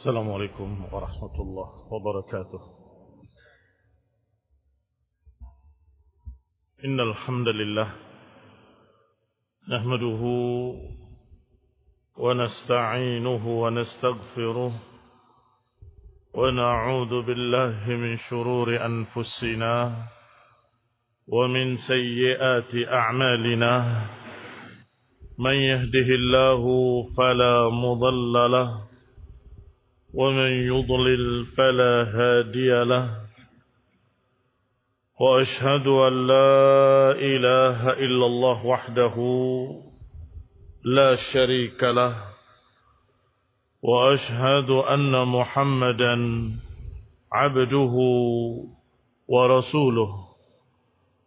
السلام عليكم ورحمة الله وبركاته. إن الحمد لله نحمده ونستعينه ونستغفره ونعوذ بالله من شرور أنفسنا ومن سيئات أعمالنا. من يهده الله فلا مضل له ومن يضلل فلا هادي له. وأشهد أن لا إله إلا الله وحده لا شريك له، وأشهد أن محمدا عبده ورسوله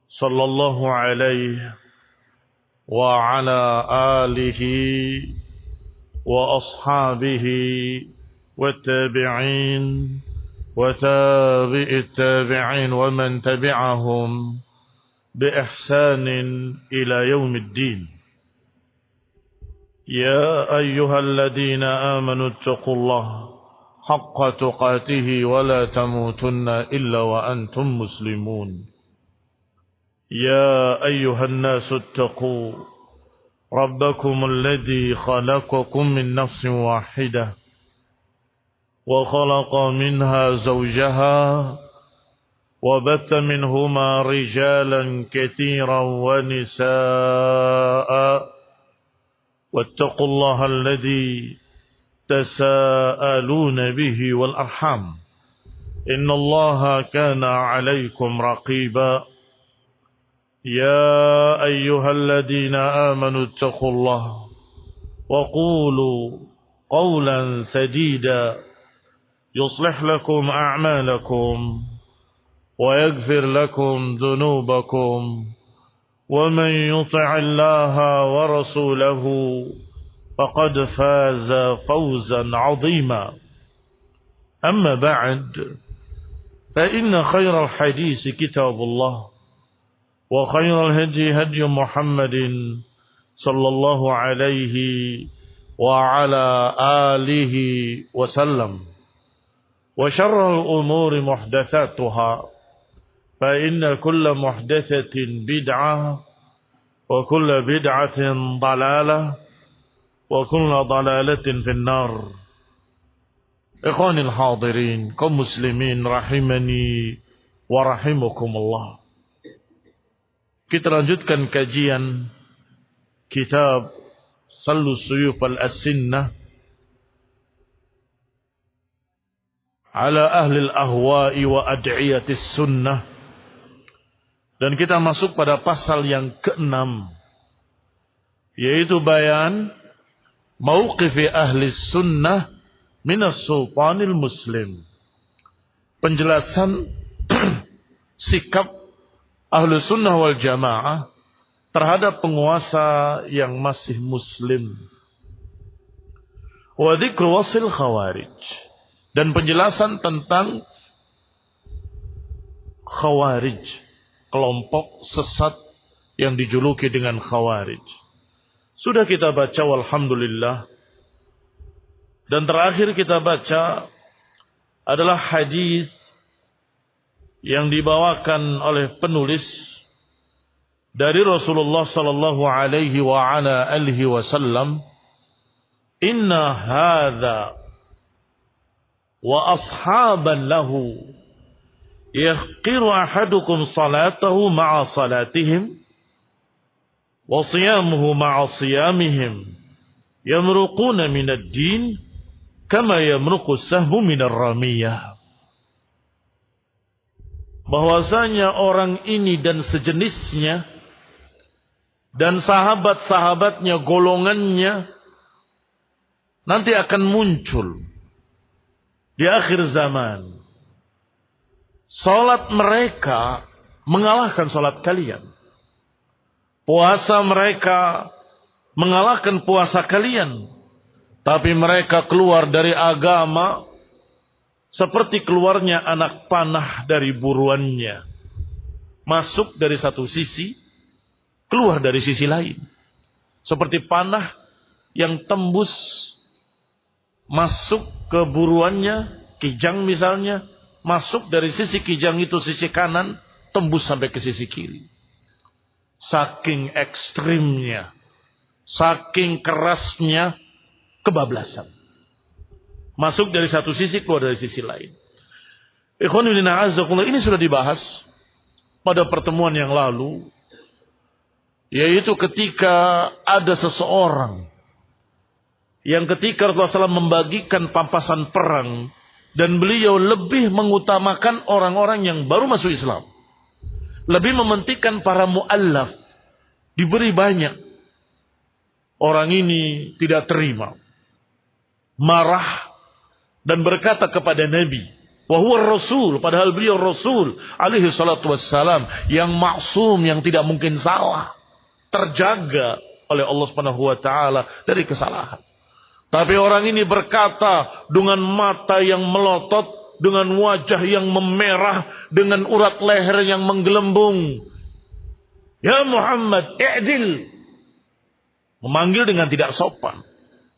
صلى الله عليه وعلى آله وأصحابه والتابعين وتابع التابعين ومن تبعهم بإحسان إلى يوم الدين. يا أيها الذين آمنوا اتقوا الله حق تقاته ولا تموتن إلا وأنتم مسلمون. يا أيها الناس اتقوا ربكم الذي خلقكم من نفس واحدة وخلق منها زوجها وبث منهما رجالا كثيرا ونساء، واتقوا الله الذي تساءلون به والأرحام إن الله كان عليكم رقيبا. يا أيها الذين آمنوا اتقوا الله وقولوا قولا سديدا يصلح لكم أعمالكم ويغفر لكم ذنوبكم، ومن يطع الله ورسوله فقد فاز فوزا عظيما. أما بعد، فإن خير الحديث كتاب الله، وخير الهدي هدي محمد صلى الله عليه وعلى آله وسلم، وشر الأمور محدثاتها، فإن كل محدثة بدعة وكل بدعة ضلالة وكل ضلالة في النار. إخواني الحاضرين kaum muslimin rahimani wa rahimakumullah. Kita lanjutkan kajian kitab Sallus Suyuf al-As-Sinnah ala ahli al-ahwa'i wa ad'iyatis sunnah. Dan kita masuk pada pasal yang ke-6, yaitu bayan mauqifi ahli sunnah minas sultanil muslim. Penjelasan sikap ahli sunnah wal jamaah terhadap penguasa yang masih muslim. Wa dzikru wasil khawarij, dan penjelasan tentang khawarij, kelompok sesat yang dijuluki dengan khawarij. Sudah kita baca walhamdulillah. Dan terakhir kita baca adalah hadis yang dibawakan oleh penulis dari Rasulullah sallallahu alaihi wa ala alihi wasallam, inna hadza wa ashaban lahu yahqiru ahadukum salatahu ma'a salatihim wa siyamuhu ma'a siyamihim yamruquna minad din kama yamruqu sahmu minar ramiyah. Bahwasanya orang ini dan sejenisnya dan sahabat-sahabatnya, golongannya nanti akan muncul di akhir zaman. Salat mereka mengalahkan salat kalian. Puasa mereka mengalahkan puasa kalian. Tapi mereka keluar dari agama seperti keluarnya anak panah dari buruannya. Masuk dari satu sisi, keluar dari sisi lain. Seperti panah yang tembus masuk ke buruannya, kijang misalnya, masuk dari sisi kijang itu sisi kanan, tembus sampai ke sisi kiri. Saking ekstrimnya, saking kerasnya kebablasan. Masuk dari satu sisi, keluar dari sisi lain. Ini sudah dibahas pada pertemuan yang lalu, yaitu ketika ada seseorang yang ketika Rasulullah SAW membagikan pampasan perang, dan beliau lebih mengutamakan orang-orang yang baru masuk Islam, lebih mementingkan para mu'allaf, diberi banyak. Orang ini tidak terima, marah, dan berkata kepada Nabi, wa huwa Rasul, padahal beliau Rasul alaihi salatu wassalam, yang maksum, yang tidak mungkin salah, terjaga oleh Allah Subhanahu wa taala dari kesalahan. Tapi orang ini berkata dengan mata yang melotot, dengan wajah yang memerah, dengan urat leher yang menggelembung, ya Muhammad, i'dil. Memanggil dengan tidak sopan.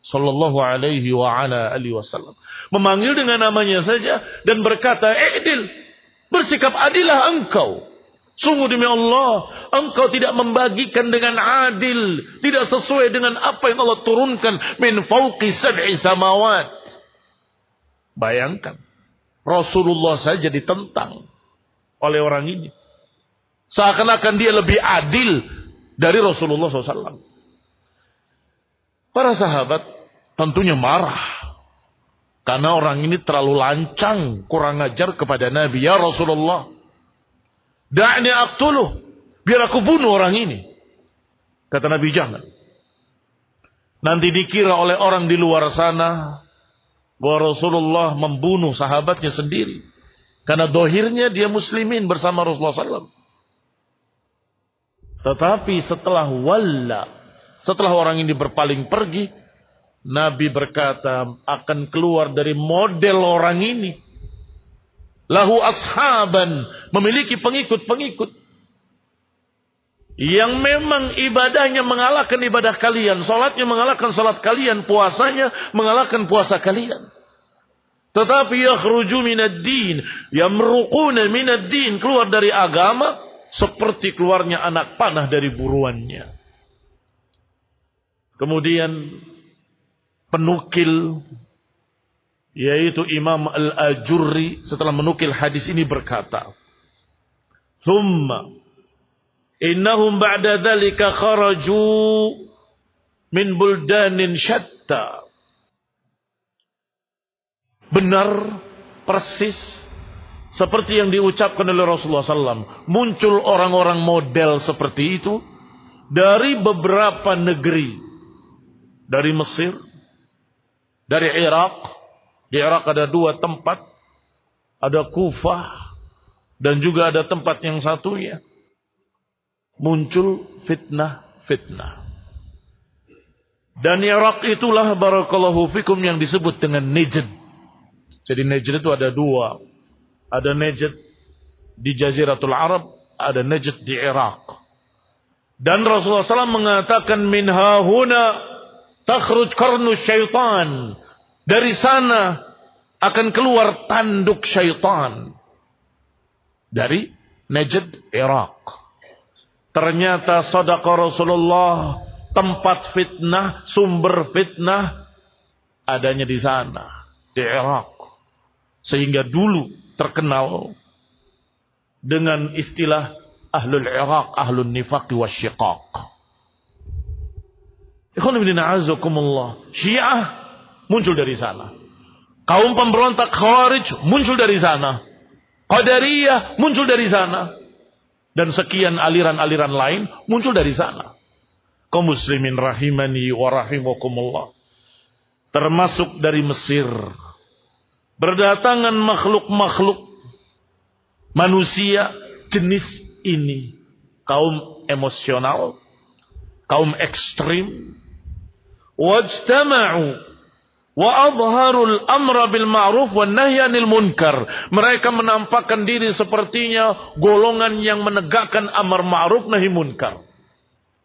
Sallallahu alaihi wa ala alihi wasallam. Memanggil dengan namanya saja dan berkata, i'dil, bersikap adilah engkau. Sungguh demi Allah, engkau tidak membagikan dengan adil, tidak sesuai dengan apa yang Allah turunkan min fauqi sab'i samawat. Bayangkan, Rasulullah saja ditentang oleh orang ini. Seakan-akan dia lebih adil dari Rasulullah SAW. Para sahabat tentunya marah. Karena orang ini terlalu lancang, kurang ajar kepada Nabi. Ya Rasulullah, da'ni aqtuluh, biar aku bunuh orang ini. Kata Nabi, jangan. Nanti dikira oleh orang di luar sana bahwa Rasulullah membunuh sahabatnya sendiri. Karena dohirnya dia muslimin bersama Rasulullah SAW. Tetapi setelah orang ini berpaling pergi, Nabi berkata akan keluar dari model orang ini. Lahu ashaban, memiliki pengikut-pengikut yang memang ibadahnya mengalahkan ibadah kalian, salatnya mengalahkan salat kalian, puasanya mengalahkan puasa kalian. Tetapi yakhruju minad din, yamruquna minad din, keluar dari agama seperti keluarnya anak panah dari buruannya. Kemudian penukil, yaitu Imam Al-Ajurri, setelah menukil hadis ini berkata, "Thumma innahum ba'da dhalika kharaju min buldanin syatta." Benar persis seperti yang diucapkan oleh Rasulullah SAW. Muncul orang-orang model seperti itu dari beberapa negeri. Dari Mesir, dari Irak. Di Irak ada 2 tempat. Ada Kufah. Dan juga ada tempat yang satunya. Muncul fitnah-fitnah. Dan Irak itulah barakallahu fikum yang disebut dengan Najd. Jadi Najd itu ada 2. Ada Najd di Jaziratul Arab. Ada Najd di Irak. Dan Rasulullah SAW mengatakan, min hahuna takhruj qarnu syaitan. Dari sana akan keluar tanduk syaitan. Dari Najd, Irak. Ternyata sadaqa Rasulullah, tempat fitnah, sumber fitnah adanya di sana, di Irak. Sehingga dulu terkenal dengan istilah Ahlul Irak, Ahlul Nifaq wa Syiqaq. Syiah muncul dari sana. Kaum pemberontak Khawarij muncul dari sana. Qadariyah muncul dari sana. Dan sekian aliran-aliran lain muncul dari sana. Kaum muslimin rahimani wa rahimakumullah. Termasuk dari Mesir. Berdatangan makhluk-makhluk manusia jenis ini. Kaum emosional, kaum ekstrim. Wajtama'u wa adharul amra bil ma'ruf wan nahyi 'anil munkar. Mereka menampakkan diri sepertinya golongan yang menegakkan amar ma'ruf nahi munkar.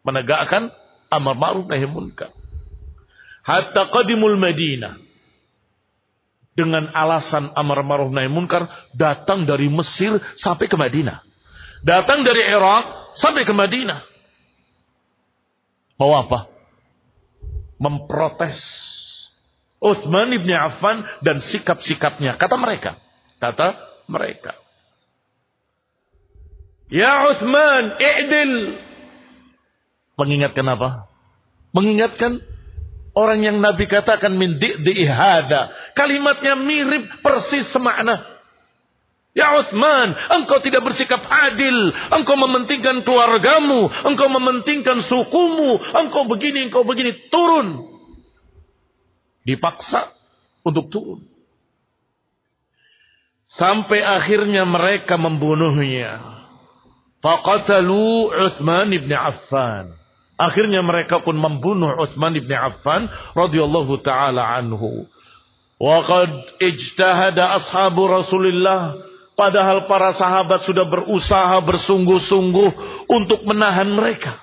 Menegakkan amar ma'ruf nahi munkar. Hatta qadimul Madinah. dengan alasan amar ma'ruf nahi munkar datang dari Mesir sampai ke Madinah. Datang dari Irak sampai ke Madinah. Mau apa? Memprotes Utsman ibn Affan dan sikap-sikapnya. Kata mereka. Ya Utsman, i'dil. Mengingatkan apa? Mengingatkan orang yang Nabi katakan min di'di'i hada. Kalimatnya mirip persis semakna. Ya Utsman, engkau tidak bersikap adil. Engkau mementingkan keluargamu. Engkau mementingkan sukumu. Engkau begini. Turun. Dipaksa untuk turun. Sampai akhirnya mereka membunuhnya. Faqatalu Utsman ibn Affan. Akhirnya mereka pun membunuh Utsman ibn Affan radhiyallahu taala anhu. Wa qad ijtahada ashabu Rasulillah, padahal para sahabat sudah berusaha bersungguh-sungguh untuk menahan mereka.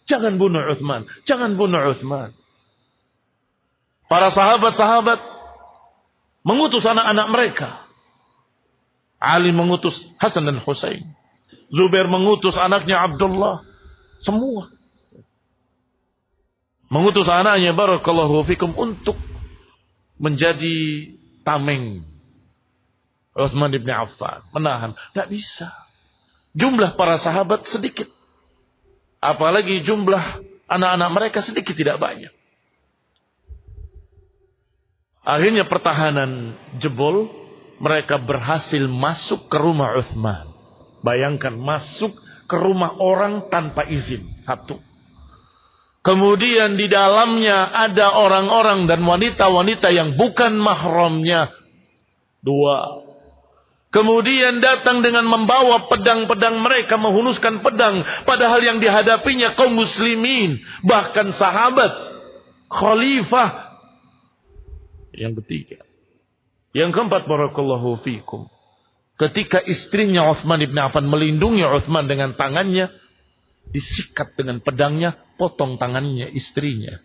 Jangan bunuh Utsman, jangan bunuh Utsman. Para sahabat-sahabat mengutus anak-anak mereka. Ali mengutus Hasan dan Husain. Zubair mengutus anaknya Abdullah. Semua. Mengutus anaknya barakallahu fikum untuk menjadi tameng Utsman ibn Affan. Menahan. Tidak bisa. Jumlah para sahabat sedikit. Apalagi jumlah anak-anak mereka sedikit, tidak banyak. Akhirnya pertahanan jebol. Mereka berhasil masuk ke rumah Utsman. Bayangkan masuk ke rumah orang tanpa izin. Satu. Kemudian di dalamnya ada orang-orang dan wanita-wanita yang bukan mahramnya. Dua. Kemudian datang dengan membawa pedang-pedang mereka, menghunuskan pedang. Padahal yang dihadapinya kaum muslimin. Bahkan sahabat. Khalifah. Yang ketiga. Yang keempat, barakallahu fikum. Ketika istrinya Utsman ibn Affan melindungi Utsman dengan tangannya, disikat dengan pedangnya, potong tangannya istrinya.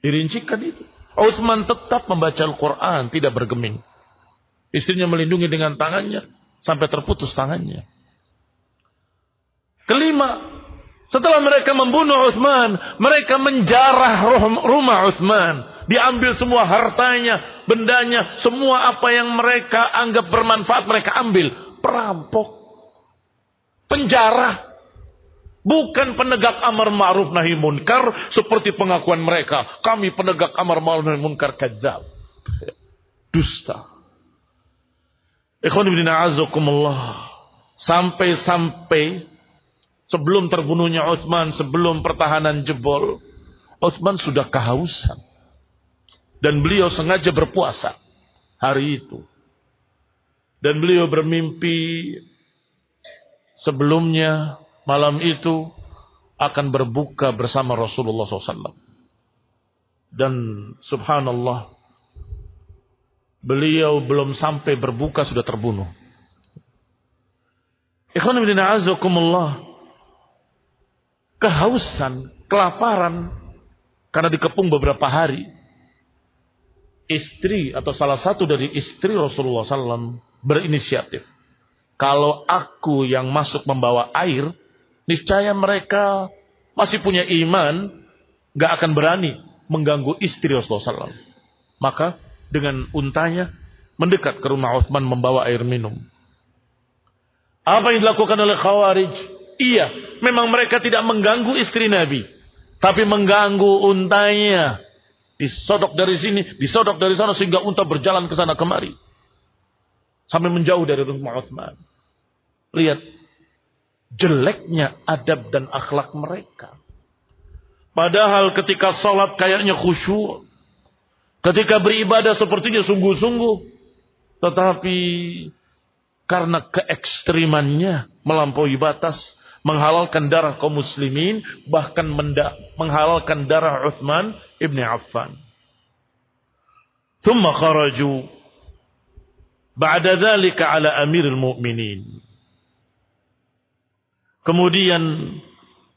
Dirincikan itu. Utsman tetap membaca Al-Quran, tidak bergeming. Istrinya melindungi dengan tangannya, sampai terputus tangannya. Kelima, setelah mereka membunuh Utsman, mereka menjarah rumah Utsman. Diambil semua hartanya, bendanya, semua apa yang mereka anggap bermanfaat mereka ambil. Perampok. Penjara. Bukan penegak amar ma'ruf nahi munkar seperti pengakuan mereka. Kami penegak amar ma'ruf nahi munkar, kadzab. Dusta. Ikhwan fillah a'azzakumullah. Sampai sebelum terbunuhnya Utsman, sebelum pertahanan jebol, Utsman sudah kehausan. Dan beliau sengaja berpuasa hari itu. Dan beliau bermimpi sebelumnya malam itu akan berbuka bersama Rasulullah SAW. Dan subhanallah, beliau belum sampai berbuka sudah terbunuh. Ikhwan fillah a'azzakumullah. Kehausan, kelaparan, karena dikepung beberapa hari. Istri atau salah satu dari istri Rasulullah SAW berinisiatif. Kalau aku yang masuk membawa air, niscaya mereka masih punya iman, gak akan berani mengganggu istri Rasulullah SAW. Maka dengan untanya mendekat ke rumah Utsman membawa air minum. Apa yang dilakukan oleh Khawarij? Iya, memang mereka tidak mengganggu istri Nabi, tapi mengganggu untanya. Disodok dari sini, disodok dari sana, sehingga unta berjalan ke sana kemari. Sampai menjauh dari rumah Utsman. Lihat jeleknya adab dan akhlak mereka. Padahal ketika salat kayaknya khusyuk. Ketika beribadah sepertinya sungguh-sungguh. Tetapi karena keekstrimannya melampaui batas, menghalalkan darah kaum muslimin, bahkan menghalalkan darah Utsman ibn Affan. Thumma kharaju ba'da dzalika ala amiril mu'minin. Kemudian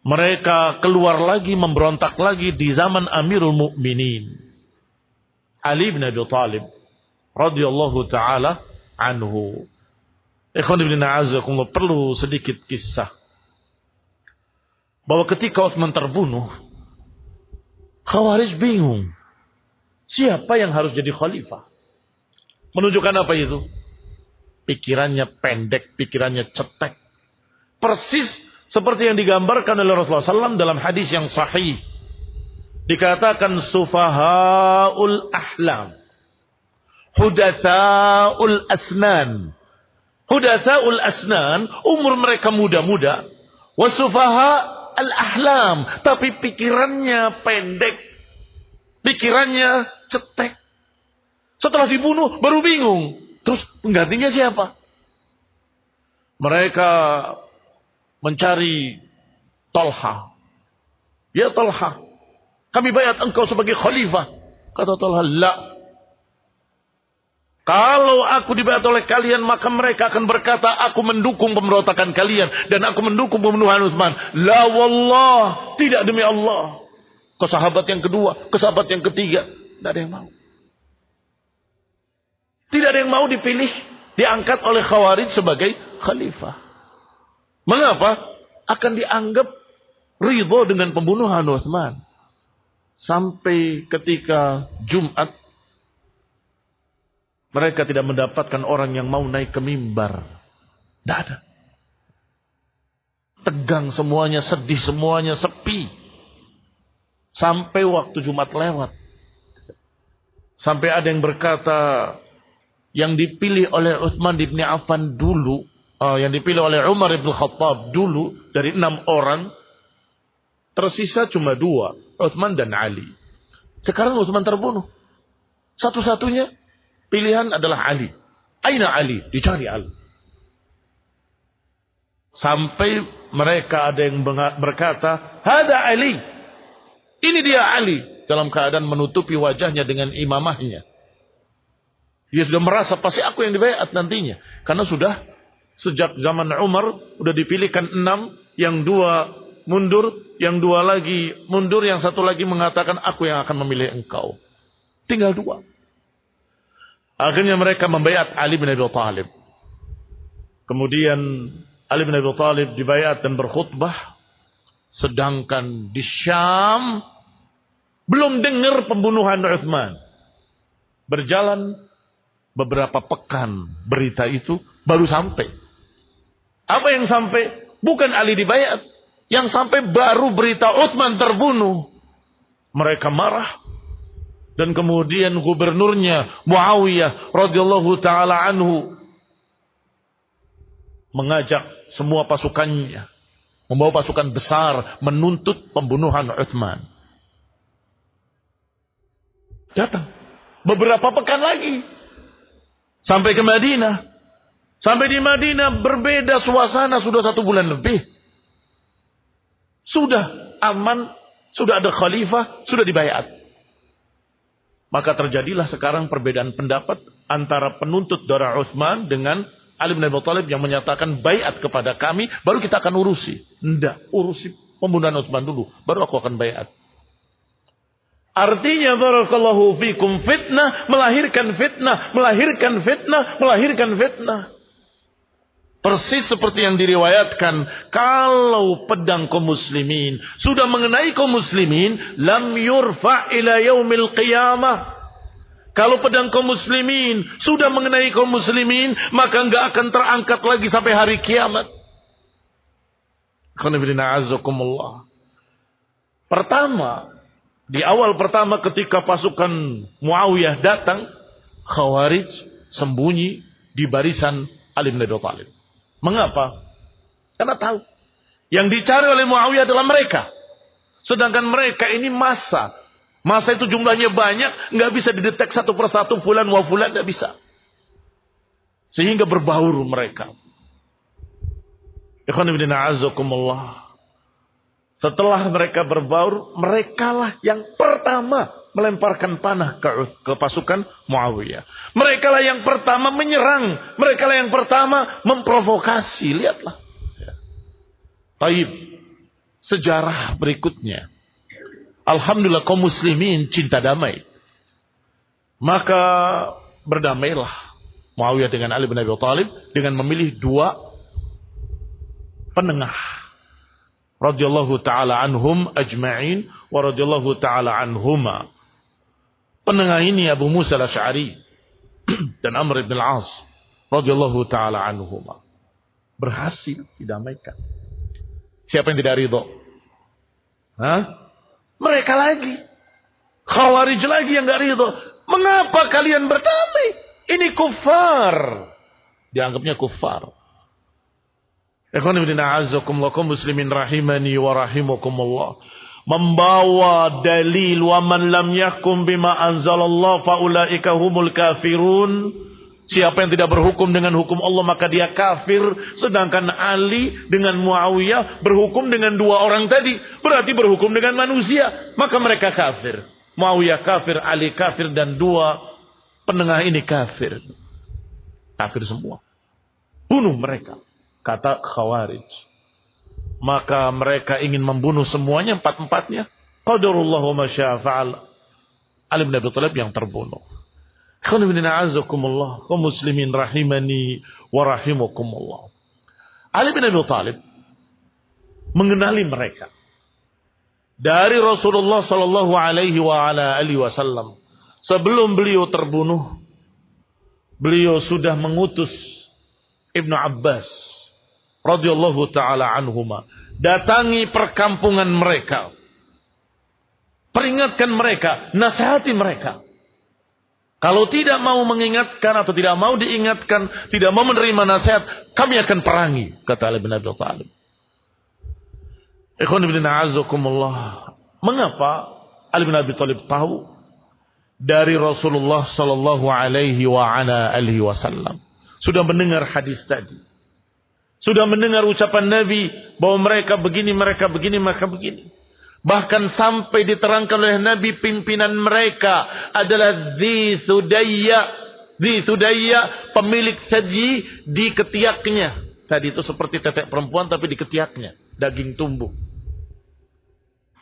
mereka keluar lagi, memberontak lagi di zaman Amirul Mukminin Ali bin Abi Thalib radhiyallahu taala anhu. Ikhwan ibn a'azakumullah, perlu sedikit kisah bahwa ketika Utsman terbunuh, Khawarij bingung siapa yang harus jadi khalifah. Menunjukkan apa itu? Pikirannya pendek, pikirannya cetek. Persis seperti yang digambarkan oleh Rasulullah SAW dalam hadis yang sahih. Dikatakan sufahaul ahlam, hudatsaul asnan. Hudatsaul asnan, umur mereka muda-muda. Wasufaha al-ahlam, tapi pikirannya pendek. Pikirannya cetek. Setelah dibunuh baru bingung. Terus penggantinya siapa? Mereka mencari Talha. Ya Talha, kami bayat engkau sebagai khalifah. Kata Talha, la. Kalau aku dibayat oleh kalian, maka mereka akan berkata, aku mendukung pemberontakan kalian. Dan aku mendukung pembunuhan Utsman. La wallah, tidak demi Allah. Ke sahabat yang kedua, ke sahabat yang ketiga, tidak ada yang mau. Tidak ada yang mau dipilih, diangkat oleh Khawarij sebagai khalifah. Mengapa? Akan dianggap ridho dengan pembunuhan Utsman. Sampai ketika Jumat, mereka tidak mendapatkan orang yang mau naik ke mimbar. Tidak ada. Tegang semuanya, sedih semuanya, sepi. Sampai waktu Jumat lewat. Sampai ada yang berkata, yang dipilih oleh Utsman bin Affan dulu, yang dipilih oleh Umar bin Khattab dulu, dari 6 orang, tersisa cuma 2, Utsman dan Ali. Sekarang Utsman terbunuh. Satu-satunya pilihan adalah Ali. Aina Ali? Dicari Ali. Sampai mereka ada yang berkata, Hada Ali. Ini dia Ali. Dalam keadaan menutupi wajahnya dengan imamahnya. Dia sudah merasa pasti aku yang dibayat nantinya. Karena sudah sejak zaman Umar sudah dipilihkan 6, yang 2 mundur, yang 2 lagi mundur, yang 1 lagi mengatakan aku yang akan memilih engkau. Tinggal 2. Akhirnya mereka membayat Ali bin Abi Thalib. Kemudian Ali bin Abi Thalib dibayat dan berkhutbah. Sedangkan di Syam belum dengar pembunuhan Utsman. Berjalan beberapa pekan berita itu baru sampai. Apa yang sampai? Bukan Ali dibayat. Yang sampai baru berita Utsman terbunuh. Mereka marah. Dan kemudian gubernurnya Muawiyah radhiyallahu taala anhu mengajak semua pasukannya, membawa pasukan besar menuntut pembunuhan Utsman. Datang beberapa pekan lagi sampai ke Madinah. Sampai di Madinah berbeda suasana sudah 1 bulan lebih. Sudah aman, sudah ada khalifah, sudah dibayat. Maka terjadilah sekarang perbedaan pendapat antara penuntut darah Utsman dengan Ali bin Abi Thalib yang menyatakan bayat kepada kami, baru kita akan urusi. Tidak, urusi pembunuhan Utsman dulu, baru aku akan bayat. Artinya barakallahu fikum, fitnah melahirkan fitnah, melahirkan fitnah, melahirkan fitnah. Persis seperti yang diriwayatkan, kalau pedang kaum muslimin sudah mengenai kaum muslimin, lam yurfa ila yaumil qiyamah. Kalau pedang kaum muslimin sudah mengenai kaum muslimin, maka enggak akan terangkat lagi sampai hari kiamat. Pertama, di awal pertama ketika pasukan Muawiyah datang, Khawarij sembunyi di barisan Ali bin Abi Thalib. Mengapa? Karena tahu yang dicari oleh Muawiyah adalah mereka. Sedangkan mereka ini massa. Massa itu jumlahnya banyak, nggak bisa didetek satu persatu, fulan wa fulan, nggak bisa. Sehingga berbaur mereka. Ikhwan fillah a'azzakumullah. Setelah mereka berbaur, merekalah yang pertama melemparkan panah ke pasukan Muawiyah. Merekalah yang pertama menyerang. Merekalah yang pertama memprovokasi. Lihatlah. Baik. Sejarah berikutnya. Alhamdulillah kaum muslimin cinta damai. Maka berdamailah Muawiyah dengan Ali bin Abi Thalib dengan memilih dua penengah. Radhiyallahu ta'ala anhum ajma'in wa radhiyallahu ta'ala anhuma. Penengah ini Abu Musa al-Asy'ari dan Amr ibn al-As radhiyallahu ta'ala anhuma. Berhasil didamaikan. Siapa yang tidak ridho? Mereka lagi. Khawarij lagi yang enggak ridho. Mengapa kalian berdamai? Ini kufar. Dianggapnya kufar. Ikhwan ibn a'azzakumullah muslimin rahimani wa rahimakumullah. Membawa dalil wa man lam yahkum bima anzalallah faulaika humul kafirun. Siapa yang tidak berhukum dengan hukum Allah maka dia kafir. Sedangkan Ali dengan Muawiyah berhukum dengan dua orang tadi. Berarti berhukum dengan manusia. Maka mereka kafir. Muawiyah kafir, Ali kafir, dan dua penengah ini kafir. Kafir semua. Bunuh mereka. Kata Khawarij. Maka mereka ingin membunuh semuanya, empat-empatnya. Qadarullah wa masya'a fa'al. Ali bin Abi Thalib yang terbunuh. Khana bin a'azzakumullah wa muslimin rahimani wa rahimakumullah. Ali bin Abi Thalib mengenali mereka dari Rasulullah sallallahu alaihi wa ala alihi wasallam. Sebelum beliau terbunuh, beliau sudah mengutus Ibnu Abbas radhiyallahu taala anhuma datangi perkampungan mereka. Peringatkan mereka, nasihati mereka. Kalau tidak mau mengingatkan atau tidak mau diingatkan, tidak mau menerima nasihat, kami akan perangi, kata Ali bin Abi Thalib. Ikhwan ibn a'azzakumullah. Mengapa Ali bin Abi Thalib tahu dari Rasulullah sallallahu alaihi wa ala alihi wasallam? Sudah mendengar hadis tadi. Sudah mendengar ucapan Nabi bahwa mereka begini, mereka begini, mereka begini. Bahkan sampai diterangkan oleh Nabi pimpinan mereka adalah Dzi Sudayya, pemilik saji di ketiaknya. Tadi itu seperti tetek perempuan tapi di ketiaknya, daging tumbuh.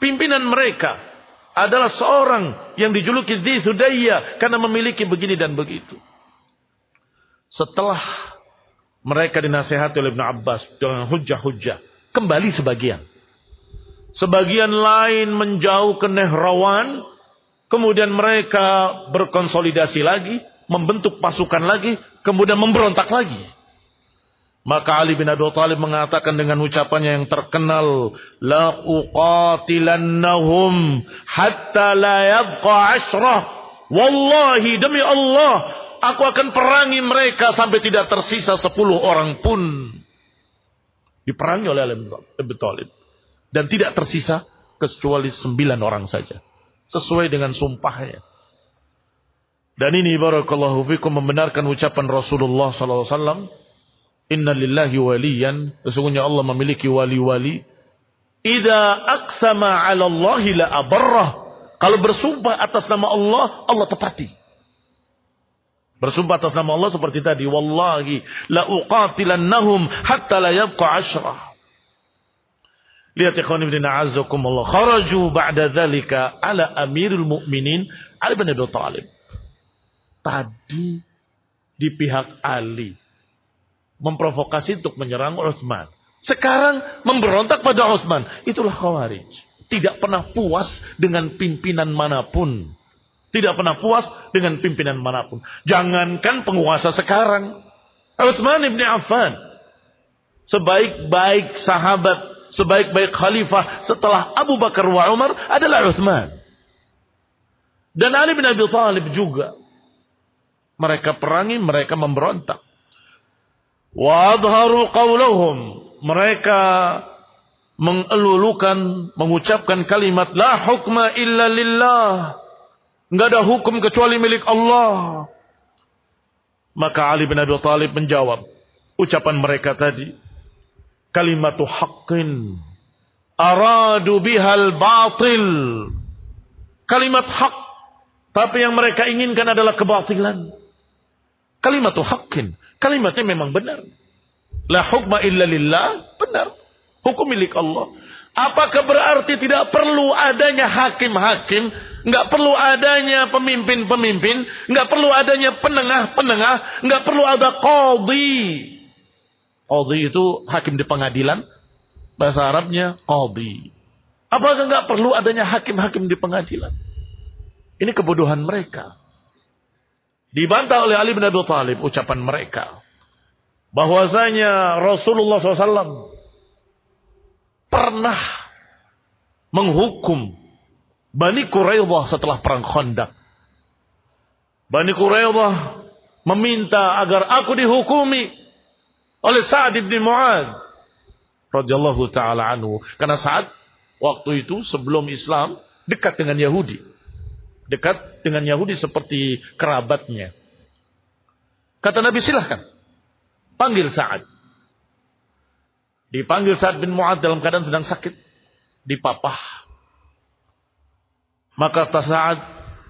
Pimpinan mereka adalah seorang yang dijuluki Dzi Sudayya karena memiliki begini dan begitu. Setelah mereka dinasihati oleh Ibnu Abbas dengan hujjah-hujjah, kembali sebagian. Sebagian lain menjauh ke Nehrawan. Kemudian mereka berkonsolidasi lagi. Membentuk pasukan lagi. Kemudian memberontak lagi. Maka Ali bin Abi Thalib mengatakan dengan ucapannya yang terkenal. La uqatilannahum hatta la yabqa ashrah. Wallahi demi Allah. Aku akan perangi mereka sampai tidak tersisa 10 orang pun. Diperangi oleh Ali bin Abi Thalib. Dan tidak tersisa kecuali 9 orang saja. Sesuai dengan sumpahnya. Dan ini barakallahu fikum membenarkan ucapan Rasulullah SAW. Inna lillahi waliyan. Sesungguhnya Allah memiliki wali-wali. Idza aqsama ala Allahi la abarrah. Kalau bersumpah atas nama Allah, Allah tepati. Bersumpah atas nama Allah seperti tadi. Wallahi la uqatilannahum hatta la yabqa ashrah. Lihat ikhwan ibn a'azzakumullah. Kharaju ba'da dhalika ala amirul mu'minin Ali bin Abi Thalib. Tadi di pihak Ali. Memprovokasi untuk menyerang Utsman. Sekarang memberontak pada Utsman. Itulah Khawarij. Tidak pernah puas dengan pimpinan manapun. Tidak pernah puas dengan pimpinan manapun. Jangankan penguasa sekarang. Utsman ibn Affan. Sebaik-baik sahabat. Sebaik-baik khalifah setelah Abu Bakar wa Umar adalah Utsman. Dan Ali bin Abi Thalib juga. Mereka perangi, mereka memberontak. Wa adharu qawlahum. Mereka mengelulukan, mengucapkan kalimat la hukma illa lillah. Enggak ada hukum kecuali milik Allah. Maka Ali bin Abi Thalib menjawab ucapan mereka tadi. Kalimatu haqqin aradu bihal batil. Kalimat hak, tapi yang mereka inginkan adalah kebatilan. Kalimatu haqqin, kalimatnya memang benar. La hukma illa lillah, benar. Hukum milik Allah. Apakah berarti tidak perlu adanya hakim-hakim? nggak perlu adanya pemimpin-pemimpin, nggak perlu adanya penengah-penengah, nggak perlu ada qadhi. Qadhi itu hakim di pengadilan, bahasa Arabnya qadhi. Apakah nggak perlu adanya hakim-hakim di pengadilan? Ini kebodohan mereka. Dibantah oleh Ali bin Abi Thalib ucapan mereka bahwasanya Rasulullah SAW pernah menghukum Bani Quraidah setelah perang Khandaq. Bani Quraidah meminta agar aku dihukumi oleh Sa'ad bin Mu'adz radhiyallahu taala anhu, karena Sa'ad waktu itu sebelum Islam dekat dengan Yahudi. Dekat dengan Yahudi seperti kerabatnya. Kata Nabi, silahkan panggil Sa'ad. Dipanggil Sa'ad bin Mu'adz dalam keadaan sedang sakit, dipapah. Maka kata Sa'ad,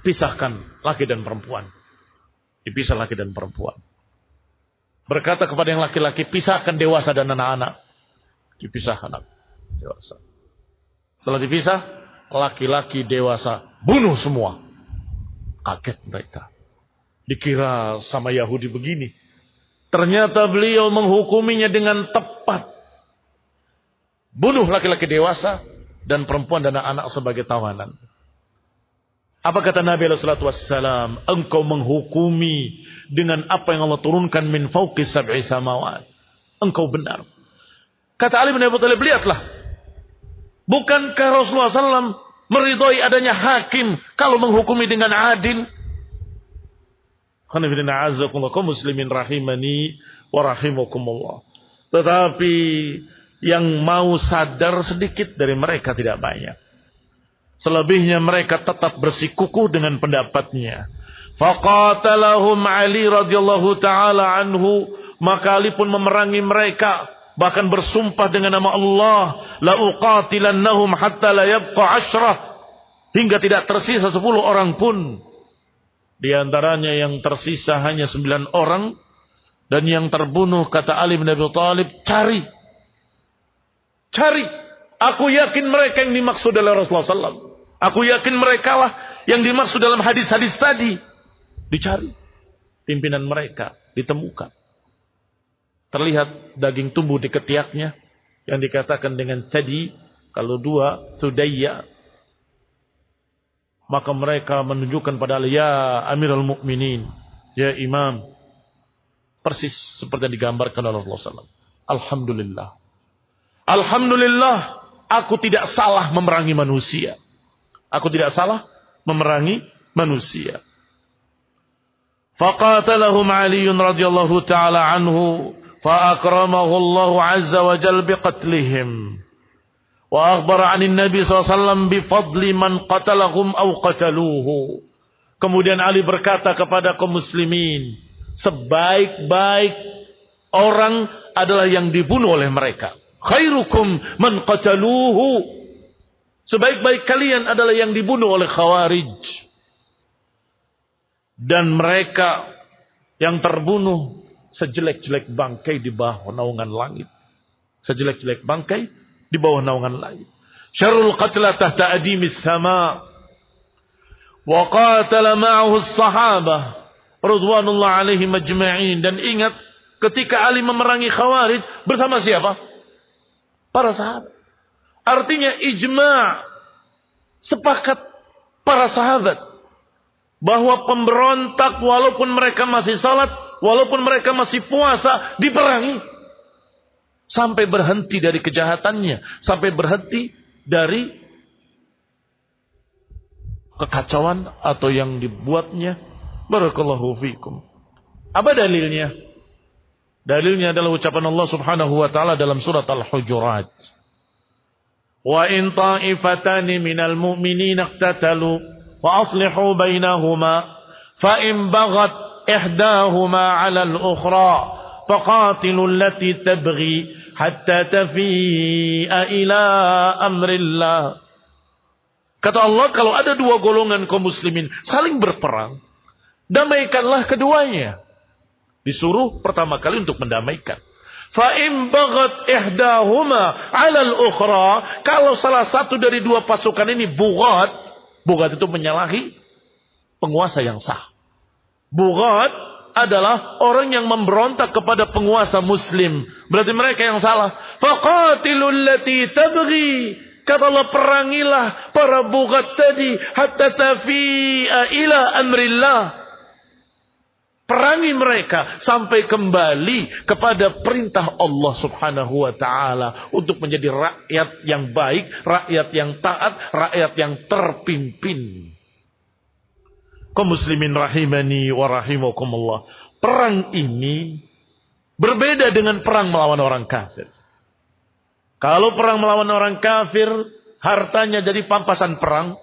pisahkan laki dan perempuan. Dipisah laki dan perempuan. Berkata kepada yang laki-laki, pisahkan dewasa dan anak-anak. Dipisah anak dewasa. Setelah dipisah, laki-laki dewasa bunuh semua. Kaget mereka. Dikira sama Yahudi begini. Ternyata beliau menghukuminya dengan tepat. Bunuh laki-laki dewasa dan perempuan dan anak-anak sebagai tawanan. Apa kata Nabi SAW? Engkau menghukumi dengan apa yang Allah turunkan min fauqi sab'i samawat. Engkau benar. Kata Ali bin Abi Thalib, lihatlah. Bukankah Rasulullah SAW meridhoi adanya hakim kalau menghukumi dengan adil? Kaum muslimin rahimani wa rahimakumullah. Tetapi yang mau sadar sedikit dari mereka, tidak banyak. Selebihnya mereka tetap bersikukuh dengan pendapatnya. Faqatalahum Ali radhiyallahu taala anhu, maka Ali pun memerangi mereka, bahkan bersumpah dengan nama Allah, la uqatilannahum hatta la yabqa 10, hingga tidak tersisa 10 orang pun. Di antaranya yang tersisa hanya 9 orang, dan yang terbunuh, kata Ali bin Abi Thalib, cari. Aku yakin mereka yang dimaksud oleh Rasulullah SAW. Aku yakin mereka lah yang dimaksud dalam hadis-hadis tadi. Dicari. Pimpinan mereka ditemukan. Terlihat daging tumbuh di ketiaknya, yang dikatakan dengan tadi, kalau 2, Sudayya. Maka mereka menunjukkan pada Ali, ya Amirul Mukminin, ya Imam. Persis seperti yang digambarkan oleh Rasulullah SAW. Alhamdulillah. Alhamdulillah, aku tidak salah memerangi manusia. Aku tidak salah memerangi manusia. Faqatalahum Ali radhiyallahu ta'ala anhu, fa'akramahu Allah azza wa jalla biqatlihim. Wa akhbara 'anil Nabi SAW bifadli man qatalahum aw qataluhu. Kemudian Ali berkata kepada kaum muslimin, sebaik-baik orang adalah yang dibunuh oleh mereka. Khairukum man qataluhu. Sebaik-baik kalian adalah yang dibunuh oleh Khawarij. Dan mereka yang terbunuh sejelek-jelek bangkai di bawah naungan langit. Sejelek-jelek bangkai di bawah naungan langit. Syarrul qatla tahta adimis sama. Wa qatala ma'ahu as-sahabah radhiyallahu alaihim ajma'in. Dan ingat, ketika Ali memerangi Khawarij bersama siapa? Para sahabat. Artinya ijma', sepakat para sahabat bahwa pemberontak walaupun mereka masih salat, walaupun mereka masih puasa, diperangi sampai berhenti dari kejahatannya, sampai berhenti dari kekacauan atau yang dibuatnya. Barakallahu fikum. Apa dalilnya? Dalilnya adalah ucapan Allah Subhanahu wa taala dalam surat Al-Hujurat. Wa in ta'ifatani minal mu'minina iqtatalu wa aslihu bainahuma fa in baghat ihdahuma 'ala al-ukhra faqatilu allati tabghi hatta tafi'a ila amrillah. Kata Allah, kalau ada 2 golongan kaum muslimin saling berperang, damaikanlah keduanya. Disuruh pertama kali untuk mendamaikan. Fa in baghat ihdahuma 'ala al-ukhra, kalau salah satu dari 2 pasukan ini bughat Bughat itu menyalahi penguasa yang sah. Bughat adalah orang yang memberontak kepada penguasa muslim. Berarti mereka yang salah. Faqatilul lati tabghi. Kata Allah, perangilah para bughat tadi hatta tafi'a ila amrillah. Perangi mereka sampai kembali kepada perintah Allah subhanahu wa ta'ala. Untuk menjadi rakyat yang baik, rakyat yang taat, rakyat yang terpimpin. Kaum muslimin rahimani wa rahimakumullah. Perang ini berbeda dengan perang melawan orang kafir. Kalau perang melawan orang kafir, hartanya jadi pampasan perang.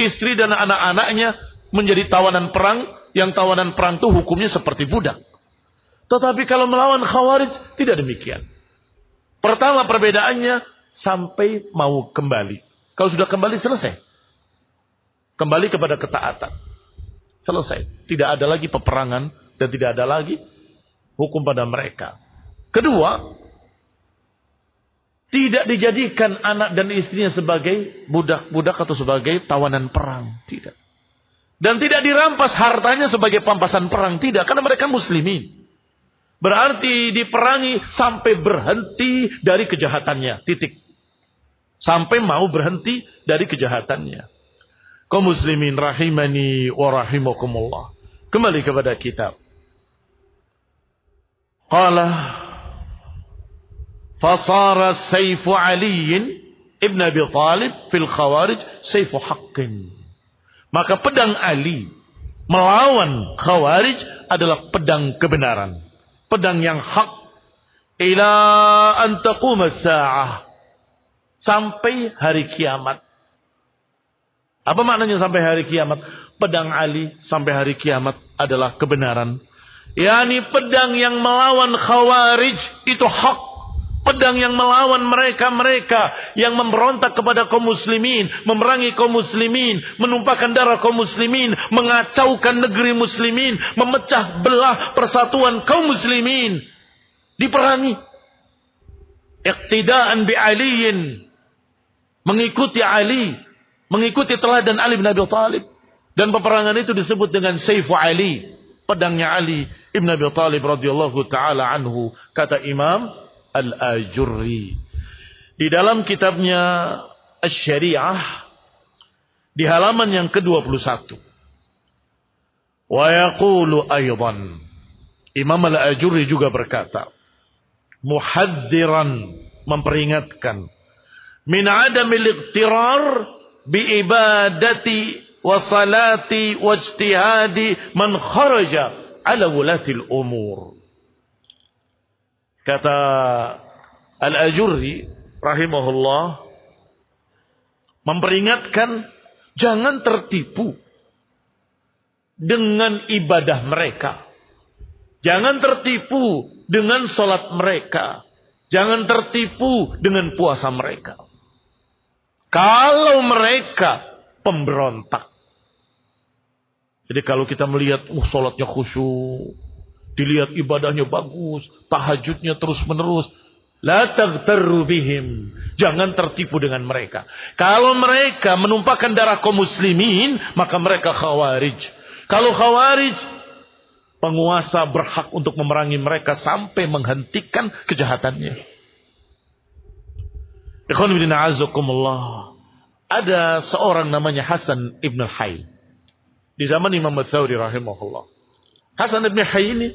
Istri dan anak-anaknya menjadi tawanan perang. Yang tawanan perang itu hukumnya seperti budak. Tetapi kalau melawan Khawarij, tidak demikian. Pertama perbedaannya, sampai mau kembali. Kalau sudah kembali, selesai. Kembali kepada ketaatan. Selesai. Tidak ada lagi peperangan dan tidak ada lagi hukum pada mereka. Kedua, tidak dijadikan anak dan istrinya sebagai budak-budak atau sebagai tawanan perang. Tidak. Dan tidak dirampas hartanya sebagai pampasan perang. Tidak, karena mereka muslimin. Berarti diperangi sampai berhenti dari kejahatannya. Titik. Sampai mau berhenti dari kejahatannya. Kaum muslimin rahimani wa rahimakumullah. Kembali kepada kitab. Qala fasara sayfu aliyin ibn Abi Talib fil khawarij sayfu haqqin. Maka pedang Ali melawan Khawarij adalah pedang kebenaran. Pedang yang hak. Ila an taquma as-sa'ah. Sampai hari kiamat. Apa maknanya sampai hari kiamat? Pedang Ali sampai hari kiamat adalah kebenaran. Yani pedang yang melawan Khawarij itu hak. Pedang yang melawan mereka-mereka yang memberontak kepada kaum muslimin, memerangi kaum muslimin, menumpahkan darah kaum muslimin, mengacaukan negeri muslimin, memecah belah persatuan kaum muslimin. Diperangi. Iqtidaan bi Aliyin. Mengikuti Ali. Mengikuti teladan Ali bin Abi Talib. Dan peperangan itu disebut dengan Sayfu Ali. Pedangnya Ali ibn Abi Talib radhiyallahu ta'ala anhu. Kata Imam Al-Ajurri di dalam kitabnya Asy-Syariah di halaman yang ke-21. Wa yaqulu aidan, Imam Al-Ajurri juga berkata, muhadziran, memperingatkan, min adamil iqtirar bi ibadati wa salati wa ijtihadi man kharaja ala wulatil umur. Kata Al-Ajurri rahimahullah memperingatkan jangan tertipu dengan ibadah mereka. Jangan tertipu dengan salat mereka. Jangan tertipu dengan puasa mereka. Kalau mereka pemberontak. Jadi kalau kita melihat salatnya khusyuk, dilihat ibadahnya bagus, tahajudnya terus menerus, la taghtarru bihim, jangan tertipu dengan mereka. Kalau mereka menumpahkan darah kaum muslimin, maka mereka Khawarij. Kalau Khawarij, penguasa berhak untuk memerangi mereka sampai menghentikan kejahatannya. Ikhwan fillah azakumullah. Ada seorang namanya Hasan ibn Hayy di zaman Imam Ats-Tsauri rahimahullah. Hasan ibn Hayy ini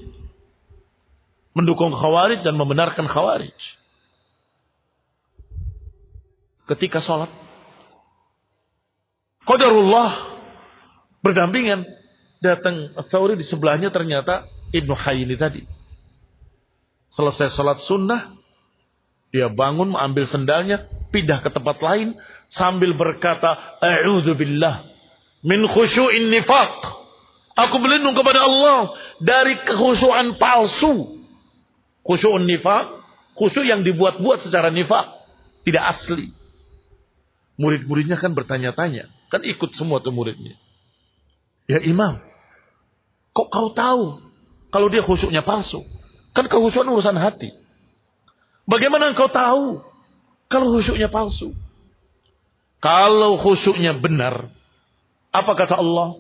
mendukung Khawarij dan membenarkan Khawarij. Ketika sholat, qadarullah berdampingan, datang Ats-Tsauri, di sebelahnya ternyata Ibn Hayy ini tadi. Selesai sholat sunnah, dia bangun, mengambil sendalnya, pindah ke tempat lain, sambil berkata, a'udzubillah min khusyu'in nifaq. Aku berlindung kepada Allah dari kekhusyuan palsu. Khusyu'un nifaq, khusyuk yang dibuat-buat secara nifaq, tidak asli. Murid-muridnya kan bertanya-tanya, kan ikut semua tuh muridnya. Ya imam, kok kau tahu kalau dia khusyuknya palsu? Kan kekhusyuan urusan hati. Bagaimana engkau tahu kalau khusyuknya palsu? Kalau khusyuknya benar, Apa kata Allah?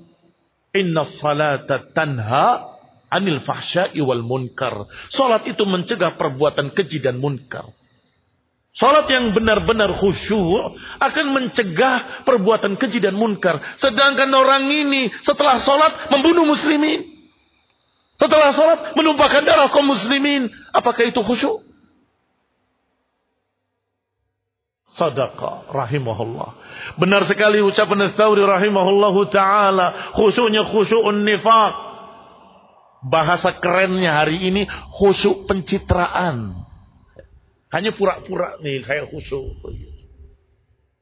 Inna salata tanha anil fahsya'i wal munkar. Salat itu mencegah perbuatan keji dan munkar. Salat yang benar-benar khusyuk akan mencegah perbuatan keji dan munkar. Sedangkan orang ini setelah salat membunuh muslimin. Setelah salat menumpahkan darah kaum muslimin. Apakah itu khusyuk? Sadaqa rahimahullah. Benar sekali ucapan Ats-Tsauri rahimahullahu taala, khusyuknya khusyukun nifaq. Bahasa kerennya hari ini khusyuk pencitraan. Hanya pura-pura nih saya khusyuk.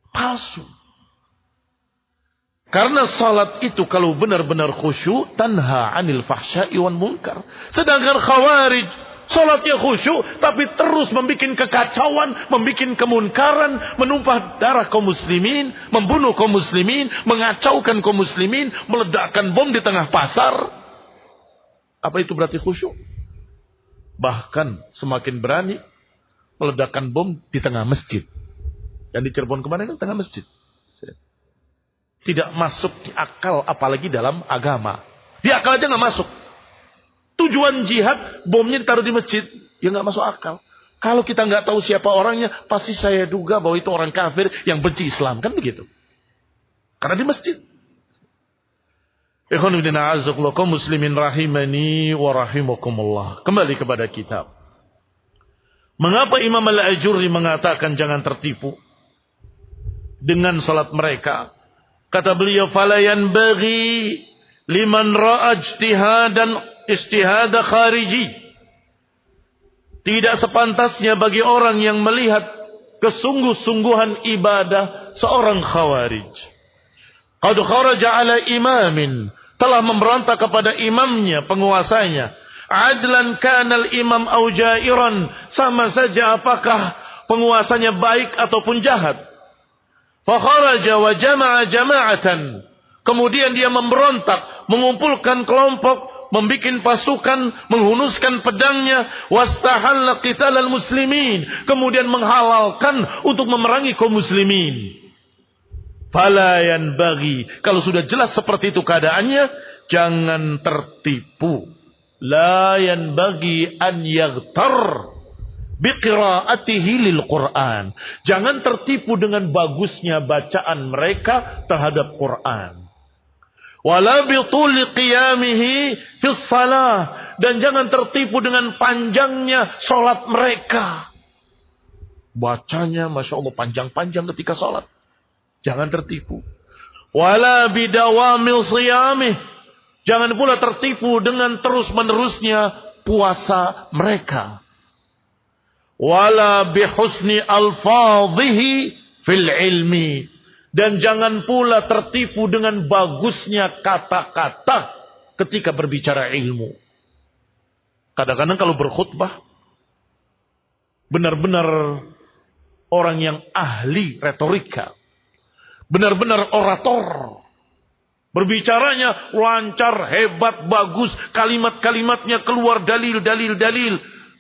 Palsu. Karena salat itu kalau benar-benar khusyuk tanha 'anil fahsya'i wal munkar. Sedangkan khawarij salatnya khusyuk tapi terus membuat kekacauan, membuat kemunkaran, menumpah darah kaum muslimin, membunuh kaum muslimin, mengacaukan kaum muslimin, meledakkan bom di tengah pasar. Apa itu berarti khusyuk? Bahkan semakin berani meledakkan bom di tengah masjid. Dan di Cirebon kemarin kan tengah masjid. Tidak masuk di akal apalagi dalam agama. Di akal aja nggak masuk. Tujuan jihad bomnya ditaruh di masjid, ya nggak masuk akal. Kalau kita nggak tahu siapa orangnya, pasti saya duga bahwa itu orang kafir yang benci Islam, kan begitu? Karena di masjid. Ikhwan fillah a'azzakumullah, kaum muslimin rahimani wa rahimakumullah. Kembali kepada kitab. Mengapa Imam Al-Ajurri mengatakan jangan tertipu dengan salat mereka? Kata beliau, fala yanbaghi liman ra'a ijtihada khariji. Tidak sepantasnya bagi orang yang melihat kesungguh-sungguhan ibadah seorang khawarij. Qad kharaja ala imamin, telah memberontak kepada imamnya, penguasanya. Adlan kanal imam au jairan, sama saja apakah penguasanya baik ataupun jahat. Fa kharaja wa jama'a jama'atan. Kemudian dia memberontak, mengumpulkan kelompok, membikin pasukan, menghunuskan pedangnya, wastahalla qitalal muslimin, kemudian menghalalkan untuk memerangi kaum muslimin. Fala yanbaghi, kalau sudah jelas seperti itu keadaannya, jangan tertipu. La yanbaghi an yaghtar biqiraatihi lil Qur'an. Jangan tertipu dengan bagusnya bacaan mereka terhadap Quran. Wala bituli qiyamihi fis salah, dan jangan tertipu dengan panjangnya salat mereka. Bacanya Masya Allah panjang-panjang ketika salat. Jangan tertipu. Wala bidawamil siyamih, jangan pula tertipu dengan terus-menerusnya puasa mereka. Wala bihusni alfadhihi fil ilmi, dan jangan pula tertipu dengan bagusnya kata-kata ketika berbicara ilmu. Kadang-kadang kalau berkhutbah, benar-benar orang yang ahli retorika, benar-benar orator, berbicaranya lancar, hebat, bagus, kalimat-kalimatnya keluar dalil.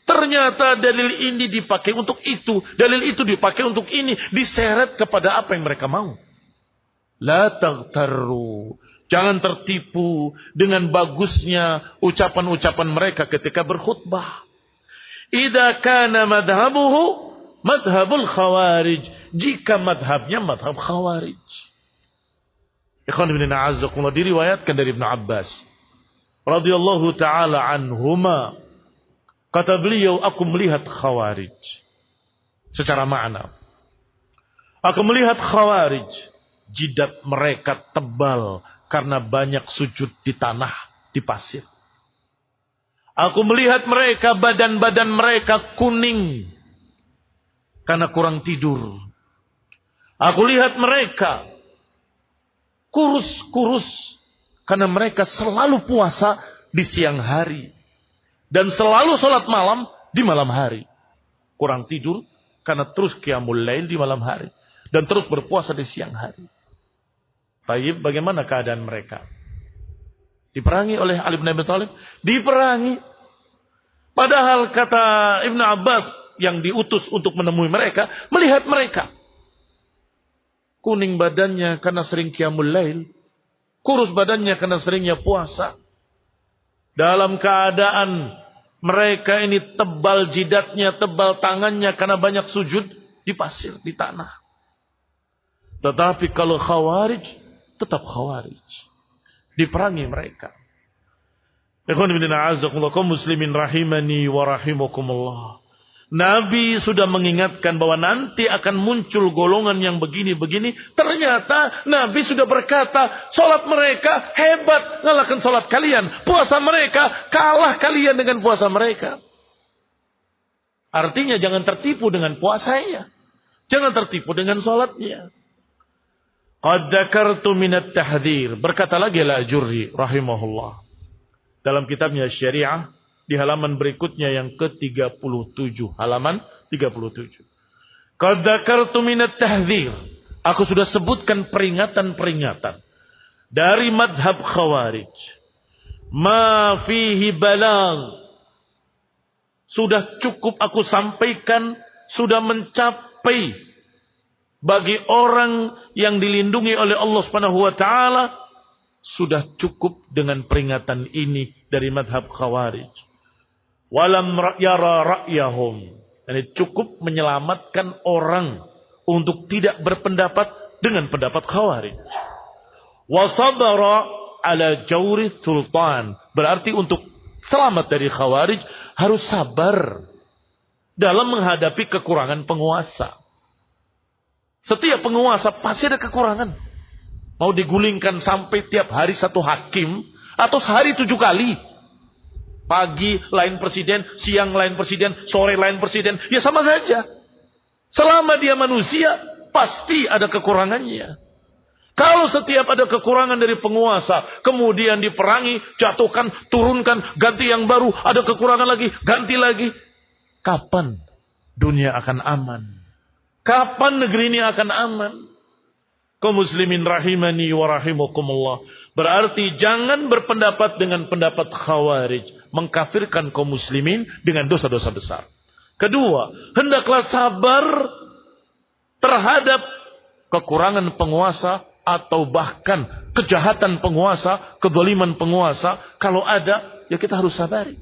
Ternyata dalil ini dipakai untuk itu, dalil itu dipakai untuk ini, diseret kepada apa yang mereka mau. La taghtarru, jangan tertipu dengan bagusnya ucapan-ucapan mereka ketika berkhutbah. Idza kana madhabuhu madhabul khawarij, jika madhabnya madhab khawarij. Ikhwan fillah a'azzakumullah, diriwayatkan dari Ibnu Abbas radhiyallahu taala anhuma, kata beliau, aku melihat khawarij secara makna. Aku melihat khawarij, jidat mereka tebal karena banyak sujud di tanah, di pasir. Aku melihat mereka, badan-badan mereka kuning karena kurang tidur. Aku lihat mereka kurus-kurus karena mereka selalu puasa di siang hari dan selalu sholat malam di malam hari. Kurang tidur karena terus qiyamul lail di malam hari dan terus berpuasa di siang hari. Baik, bagaimana keadaan mereka? Diperangi oleh Ali bin Abi Thalib? Diperangi. Padahal kata Ibnu Abbas yang diutus untuk menemui mereka, melihat mereka kuning badannya karena sering qiyamul lail, kurus badannya karena seringnya puasa. Dalam keadaan mereka ini tebal jidatnya, tebal tangannya karena banyak sujud di pasir, di tanah. Tetapi kalau Khawarij, tetap Khawarij. Diperangi mereka. Ikhwan bin a'azakumullah, kaum muslimin rahimani wa rahimakumullah. Nabi sudah mengingatkan bahwa nanti akan muncul golongan yang begini-begini. Ternyata Nabi sudah berkata, sholat mereka hebat ngalahkan sholat kalian. Puasa mereka kalah kalian dengan puasa mereka. Artinya jangan tertipu dengan puasanya. Jangan tertipu dengan sholatnya. Qad dzakartu minat tahdhir. Berkata lagi Al-Ajurri rahimahullah. Dalam kitabnya Syariah. Di halaman berikutnya yang ke-37. Halaman 37. Qad dzakartu minat tahdhir. Aku sudah sebutkan peringatan-peringatan. Dari madhab Khawarij. Ma fihi balag. Sudah cukup aku sampaikan. Sudah mencapai. Bagi orang yang dilindungi oleh Allah Subhanahu wa ta'ala. Sudah cukup dengan peringatan ini dari madhab Khawarij. Walam yara ra'yahum. Ini cukup menyelamatkan orang untuk tidak berpendapat dengan pendapat Khawarij. Wasabara ala jawri sultan. Berarti untuk selamat dari Khawarij harus sabar dalam menghadapi kekurangan penguasa. Setiap penguasa pasti ada kekurangan. Mau digulingkan sampai tiap hari satu hakim atau sehari 7 kali. Pagi lain presiden, siang lain presiden, sore lain presiden. Ya sama saja. Selama dia manusia, pasti ada kekurangannya. Kalau setiap ada kekurangan dari penguasa, kemudian diperangi, jatuhkan, turunkan, ganti yang baru, ada kekurangan lagi, ganti lagi. Kapan dunia akan aman? Kapan negeri ini akan aman? Kaum muslimin rahimani wa rahimakumullah. Berarti jangan berpendapat dengan pendapat Khawarij. Mengkafirkan kaum muslimin dengan dosa-dosa besar. Kedua, hendaklah sabar terhadap kekurangan penguasa atau bahkan kejahatan penguasa, kezaliman penguasa. Kalau ada, ya kita harus sabari.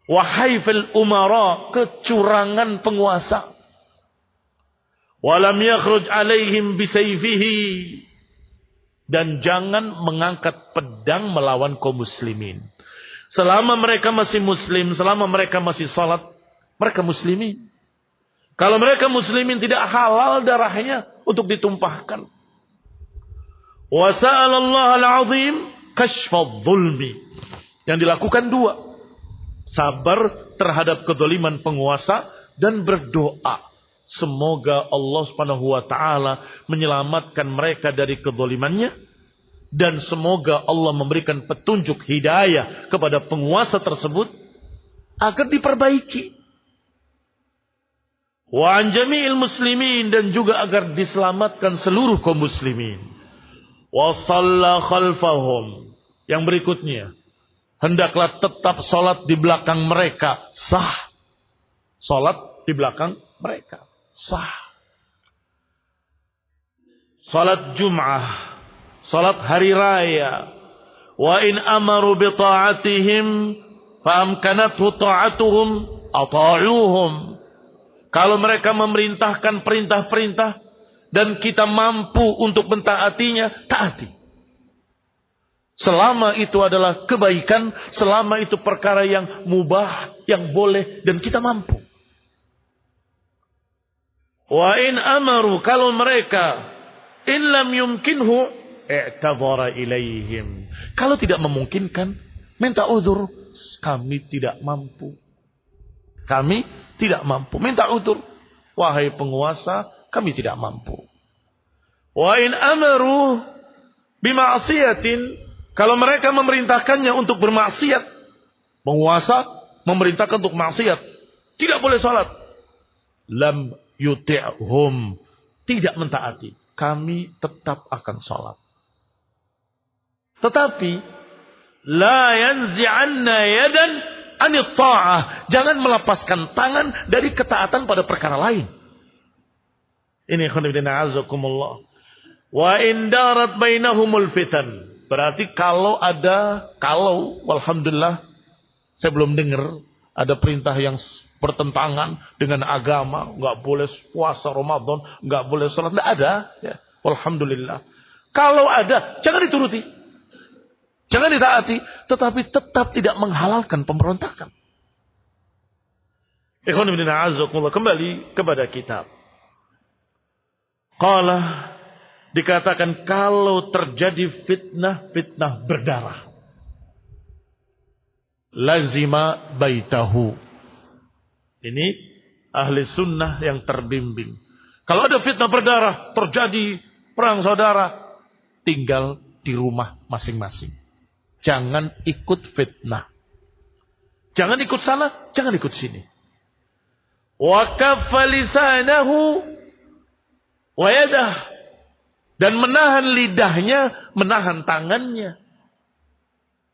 Wahaifil umara, kecurangan penguasa. Walam yakhruj alaihim bisayfihi. Dan jangan mengangkat pedang melawan kaum muslimin. Selama mereka masih muslim, selama mereka masih salat, mereka muslimin. Kalau mereka muslimin tidak halal darahnya untuk ditumpahkan. Wa sa'alallahu al-'azim kashfadh dhulmi. Yang dilakukan 2. Sabar terhadap kezaliman penguasa dan berdoa. Semoga Allah Subhanahu wa ta'ala menyelamatkan mereka dari kezalimannya. Dan semoga Allah memberikan petunjuk hidayah kepada penguasa tersebut agar diperbaiki. Wa an jami'il muslimin, dan juga agar diselamatkan seluruh kaum muslimin. Wa shalla khalfahum. Yang berikutnya, hendaklah tetap salat di belakang mereka, sah. Salat di belakang mereka, sah. Salat Jum'ah, salat hari raya. Wa in amaru bi ta'atihim fa amkanathu ta'atuhum ata'uhum. Kalau mereka memerintahkan perintah-perintah dan kita mampu untuk mentaatinya, taati. Selama itu adalah kebaikan, selama itu perkara yang mubah, yang boleh dan kita mampu. Wa in amaru, kalau mereka in lam yumkinhu i'tadhara ilaihim. Kalau tidak memungkinkan, minta uzur. Kami tidak mampu. Kami tidak mampu. Minta uzur. Wahai penguasa, kami tidak mampu. Wa in amaru bima'siyatin. Kalau mereka memerintahkannya untuk bermaksiat. Penguasa memerintahkan untuk maksiat. Tidak boleh salat. Lam yuti'hum. Tidak mentaati. Kami tetap akan salat. Tetapi la yanzi'anna yadan anit ta'ah. Jangan melepaskan tangan dari ketaatan pada perkara lain. Ini khonibdina azakumullah. Wa indarat bainahumul fitan. Berarti kalau walhamdulillah saya belum dengar ada perintah yang bertentangan dengan agama, nggak boleh puasa Ramadan, nggak boleh sholat, nggak ada. Ya. Alhamdulillah. Kalau ada, jangan dituruti, jangan ditaati, tetapi tetap tidak menghalalkan pemberontakan. Ikhwan ibn a'azakumullah, kembali kepada kitab. Qala, dikatakan kalau terjadi fitnah berdarah, lazima baitahu. Ini ahli sunnah yang terbimbing. Kalau ada fitnah berdarah, terjadi perang saudara, tinggal di rumah masing-masing. Jangan ikut fitnah. Jangan ikut sana, jangan ikut sini. Wa kaffa lisanahu wa yadah. Dan menahan lidahnya, menahan tangannya.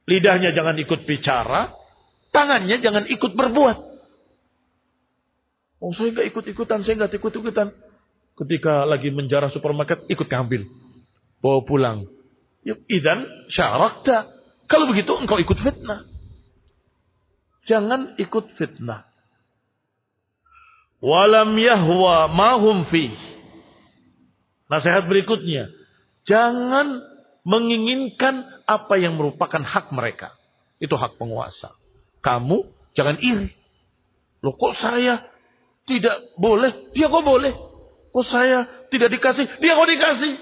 Lidahnya jangan ikut bicara, tangannya jangan ikut berbuat. Oh, saya nggak ikut-ikutan, saya nggak ikut-ikutan. Ketika lagi menjarah supermarket, ikut ngambil, bawa pulang. Idan syarakta. Kalau begitu engkau ikut fitnah. Jangan ikut fitnah. Walam yahwa mahum fi. Nasihat berikutnya, jangan menginginkan apa yang merupakan hak mereka. Itu hak penguasa. Kamu jangan iri. Loh, kok saya tidak boleh, dia kok boleh. Kok saya tidak dikasih, dia kok dikasih.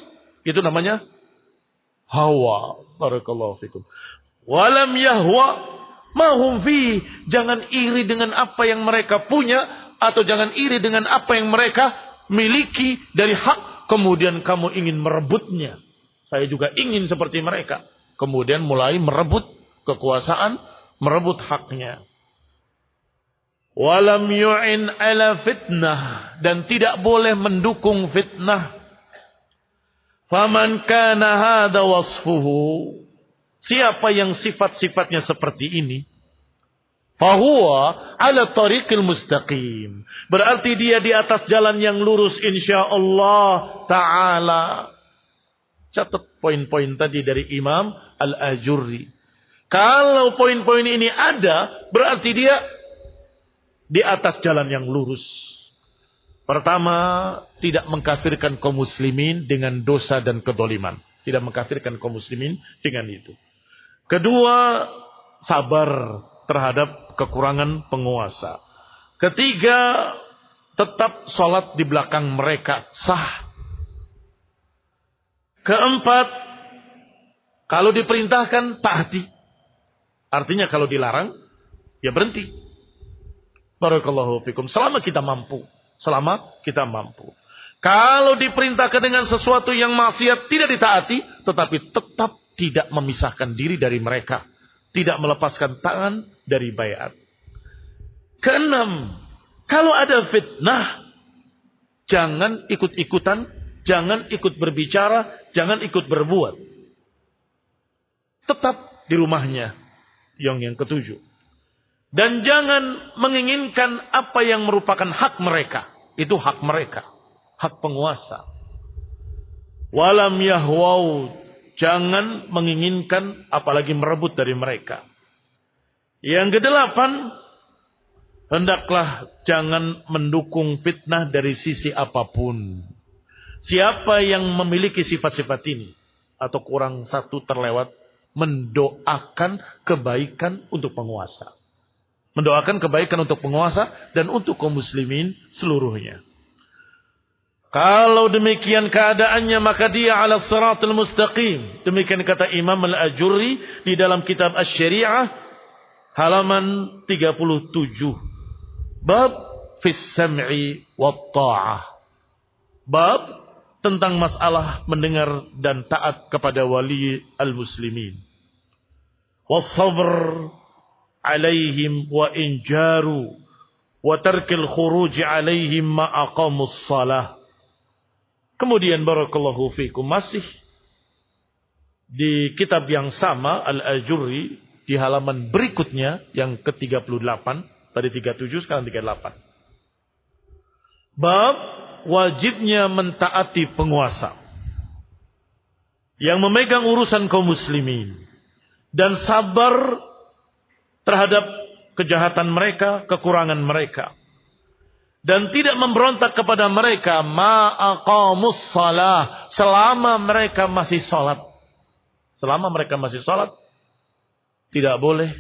Itu namanya hawa. Barakallahu fikum. Walam yahwa mahum fi. Jangan iri dengan apa yang mereka punya, atau jangan iri dengan apa yang mereka miliki dari hak, kemudian kamu ingin merebutnya. Saya juga ingin seperti mereka. Kemudian mulai merebut kekuasaan, merebut haknya. Walam yu'in ala fitnah. Dan tidak boleh mendukung fitnah. Faman kana hadha wasfuhu. Siapa yang sifat-sifatnya seperti ini, fahuwa ala tariqil mustaqim. Berarti dia di atas jalan yang lurus insyaallah ta'ala. Catat poin-poin tadi dari Imam Al-Ajurri. Kalau poin-poin ini ada, berarti dia di atas jalan yang lurus. Pertama, tidak mengkafirkan kaum muslimin dengan dosa dan kedoliman. Tidak mengkafirkan kaum muslimin dengan itu. Kedua, sabar terhadap kekurangan penguasa. Ketiga, tetap sholat di belakang mereka sah. Keempat, kalau diperintahkan taati. Artinya kalau dilarang, ya berhenti. Barakallahu fikum. Selama kita mampu. Selama kita mampu. Kalau diperintahkan dengan sesuatu yang maksiat tidak ditaati, tetapi tetap tidak memisahkan diri dari mereka. Tidak melepaskan tangan dari baiat. Keenam, kalau ada fitnah, jangan ikut-ikutan, jangan ikut berbicara, jangan ikut berbuat. Tetap di rumahnya. Yang ketujuh. Dan jangan menginginkan apa yang merupakan hak mereka. Itu hak mereka. Hak penguasa. Walam yahwau. Jangan menginginkan apalagi merebut dari mereka. Yang kedelapan. Hendaklah jangan mendukung fitnah dari sisi apapun. Siapa yang memiliki sifat-sifat ini. Atau kurang satu terlewat. Mendoakan kebaikan untuk penguasa. Mendoakan kebaikan untuk penguasa dan untuk kaum muslimin seluruhnya. Kalau demikian keadaannya, maka dia ala siratul mustaqim. Demikian kata Imam Al-Ajurri di dalam kitab Asy-Syari'ah halaman 37. Bab fis sam'i wat ta'ah. Bab tentang masalah mendengar dan taat kepada wali al-muslimin. Was sabr alaihim wa injaru wa tarkil khuruj alaihim ma aqamus salah. Kemudian barakallahu fikum, masih di kitab yang sama Al-Ajurri di halaman berikutnya yang ke-38, tadi 37 sekarang 38. Bab wajibnya mentaati penguasa. yang memegang urusan kaum muslimin dan sabar terhadap kejahatan mereka, kekurangan mereka, dan tidak memberontak kepada mereka ma'aqamus shalah, selama mereka masih salat. Selama mereka masih salat, tidak boleh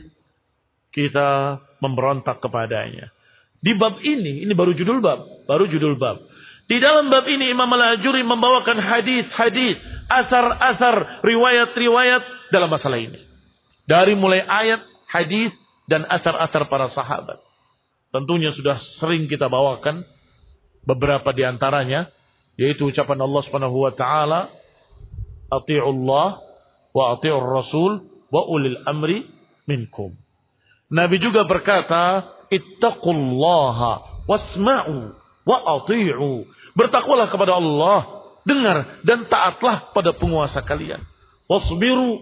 kita memberontak kepadanya. Di bab ini baru judul bab. Di dalam bab ini Imam Al-Ajuri membawakan hadis-hadis, asar-asar, riwayat-riwayat dalam masalah ini. Dari mulai ayat, hadis, dan asar-asar para sahabat. Tentunya sudah sering kita bawakan beberapa di antaranya, yaitu ucapan Allah Subhanahu wa taala, "Athi'ullah wa athi'ur Rasul wa ulil amri minkum." Nabi juga berkata, "Ittaqullaha wasma'u wa athi'u." Bertakwalah kepada Allah, dengar dan taatlah pada penguasa kalian. Wasbiru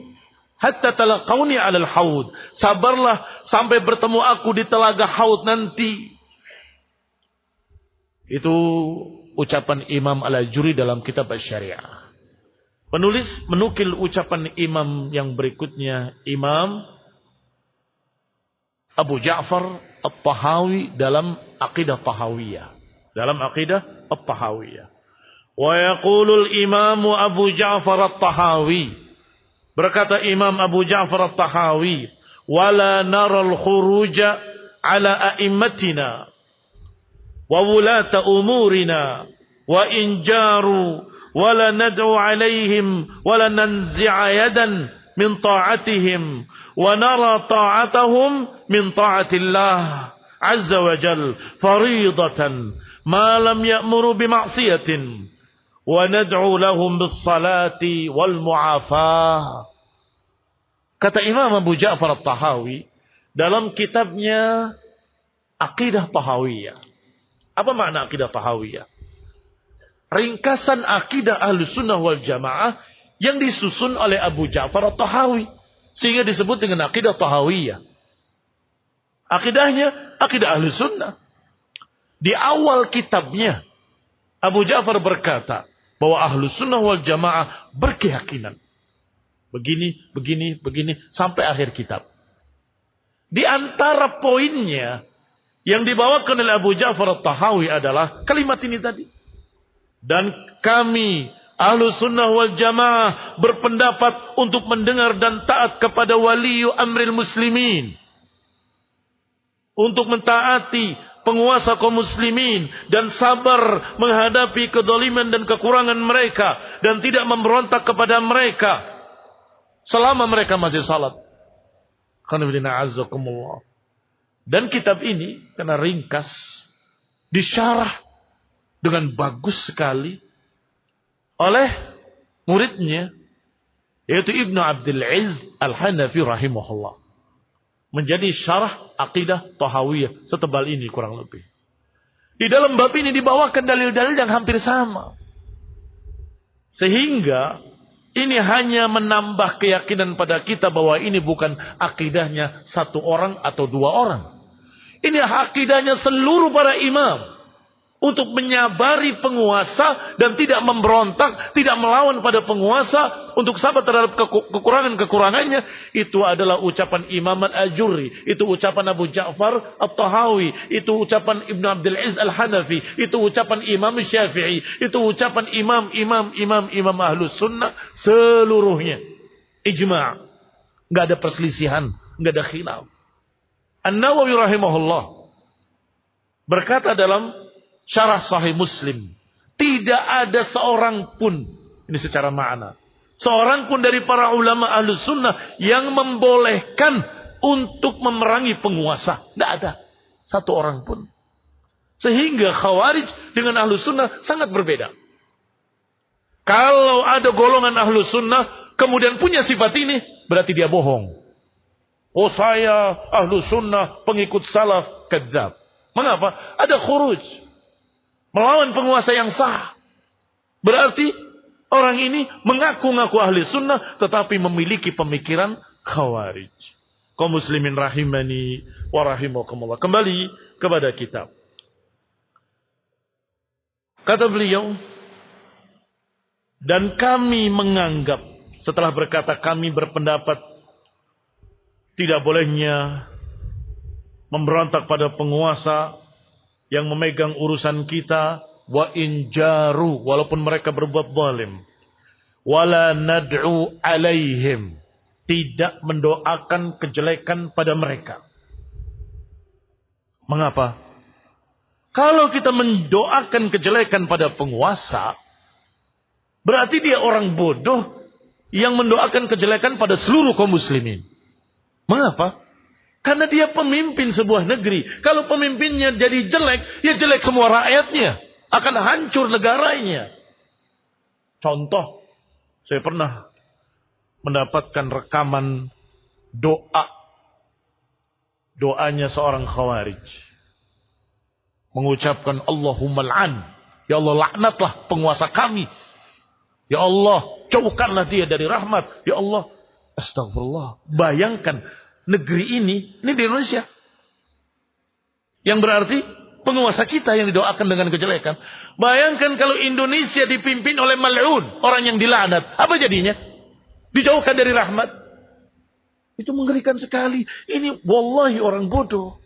hatta talaqauni 'alal haud. Sabarlah sampai bertemu aku di telaga haud nanti. Itu ucapan Imam Al-Ajuri dalam kitab Asy-Syariah. Penulis menukil ucapan imam yang berikutnya, Imam Abu Ja'far At-Tahawi dalam Aqidah Tahawiyah. Dalam Aqidah At-Tahawiyah. Wa yaqulul Imam Abu Ja'far At-Tahawi. Berkata Imam Abu Ja'far At-Tahawi, "Wala naral khuruja ala a'immatina wa wulata umurina wa injaru wala nad'u alaihim wala nanzi'a yadan min ta'atihim wa nara ta'atahum min ta'atillah azza wa jal faridatan ma lam ya'muru bima'siyatin wa nad'u lahum bis salati wal mu'afah." Kata Imam Abu Ja'far At-Tahawi dalam kitabnya Aqidah Tahawiyah. Apa makna Aqidah Tahawiyah? Ringkasan akidah Ahlussunnah wal Jamaah yang disusun oleh Abu Ja'far At-Tahawi, sehingga disebut dengan Aqidah Tahawiyah. Akidahnya akidah Ahlussunnah. Di awal kitabnya Abu Ja'far berkata bahwa Ahlussunnah wal Jamaah berkeyakinan begini sampai akhir kitab. Di antara poinnya yang dibawakan oleh Abu Ja'far At-Tahawi adalah kalimat ini tadi. Dan kami Ahlussunnah wal Jamaah berpendapat untuk mendengar dan taat kepada waliyu amril muslimin, untuk mentaati penguasa kaum muslimin dan sabar menghadapi kedoliman dan kekurangan mereka dan tidak memberontak kepada mereka selama mereka masih salat. Dan kitab ini karena ringkas disyarah dengan bagus sekali oleh muridnya, yaitu Ibnu Abdul Aziz Al-Hanafi rahimahullah. Menjadi syarah Aqidah Tahawiyah setebal ini kurang lebih. Di dalam bab ini dibawakan dalil-dalil yang hampir sama. Sehingga ini hanya menambah keyakinan pada kita bahwa ini bukan akidahnya satu orang atau dua orang. Ini akidahnya seluruh para imam. Untuk menyabari penguasa dan tidak memberontak, tidak melawan pada penguasa, untuk sabar terhadap kekurangan-kekurangannya. Itu adalah ucapan Imam Al-Ajuri, itu ucapan Abu Ja'far At-Tahawi, itu ucapan Ibnu Abdul Aziz Al-Hanafi, itu ucapan Imam Syafi'i, itu ucapan imam Ahlus Sunnah seluruhnya. Ijma'. Enggak ada perselisihan, enggak ada khilaf. An-Nawawi rahimahullah berkata dalam Syarah Sahih Muslim, tidak ada seorang pun, ini secara makna, seorang pun dari para ulama Ahlus Sunnah yang membolehkan untuk memerangi penguasa. Tidak ada satu orang pun. Sehingga Khawarij dengan Ahlus Sunnah sangat berbeda. Kalau ada golongan Ahlus Sunnah kemudian punya sifat ini, berarti dia bohong. Oh, saya Ahlus Sunnah pengikut salaf, kadzab. Mengapa? Ada khuruj, melawan penguasa yang sah. Berarti orang ini mengaku-ngaku ahli sunnah tetapi memiliki pemikiran khawarij. Kaum muslimin rahimani wa rahimakumullah. Kembali kepada kitab. Kata beliau, dan kami menganggap setelah berkata kami berpendapat tidak bolehnya memberontak pada penguasa yang memegang urusan kita, wa in jaru, walaupun mereka berbuat zalim, wala nad'u alaihim, tidak mendoakan kejelekan pada mereka. Mengapa? Kalau kita mendoakan kejelekan pada penguasa, berarti dia orang bodoh yang mendoakan kejelekan pada seluruh kaum muslimin. Mengapa? Karena dia pemimpin sebuah negeri. Kalau pemimpinnya jadi jelek, ya jelek semua rakyatnya. Akan hancur negaranya. Contoh, saya pernah mendapatkan rekaman doanya seorang khawarij. Mengucapkan Allahumma al'an. Ya Allah, laknatlah penguasa kami. Ya Allah, jauhkanlah dia dari rahmat. Ya Allah, astagfirullah. Bayangkan, negeri ini di Indonesia. Yang berarti penguasa kita yang didoakan dengan kejelekan. Bayangkan kalau Indonesia dipimpin oleh mal'un, orang yang dilaknat. Apa jadinya? Dijauhkan dari rahmat. Itu mengerikan sekali. Ini wallahi orang bodoh.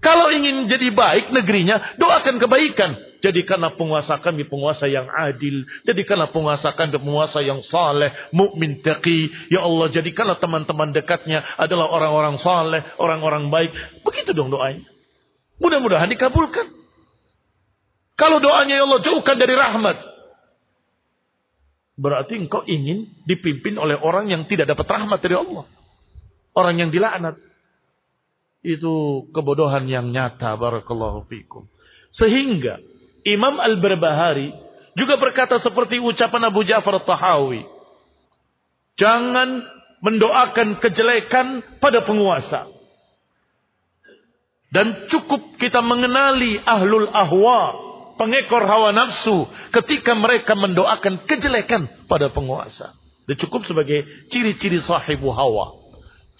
Kalau ingin jadi baik negerinya, doakan kebaikan. Jadikanlah penguasa kami penguasa yang adil. Jadikanlah penguasa kami penguasa yang saleh, mukmin, taqi. Ya Allah, jadikanlah teman-teman dekatnya adalah orang-orang saleh, orang-orang baik. Begitu dong doanya. Mudah-mudahan dikabulkan. Kalau doanya ya Allah jauhkan dari rahmat, berarti engkau ingin dipimpin oleh orang yang tidak dapat rahmat dari Allah. Orang yang dilaknat. Itu kebodohan yang nyata. Barakallahu fikum. Sehingga Imam Al-Barbahari juga berkata seperti ucapan Abu Ja'far At-Tahawi. Jangan mendoakan kejelekan pada penguasa. Dan cukup kita mengenali ahlul ahwa, pengekor hawa nafsu, ketika mereka mendoakan kejelekan pada penguasa. Dan cukup sebagai ciri-ciri sahibu hawa.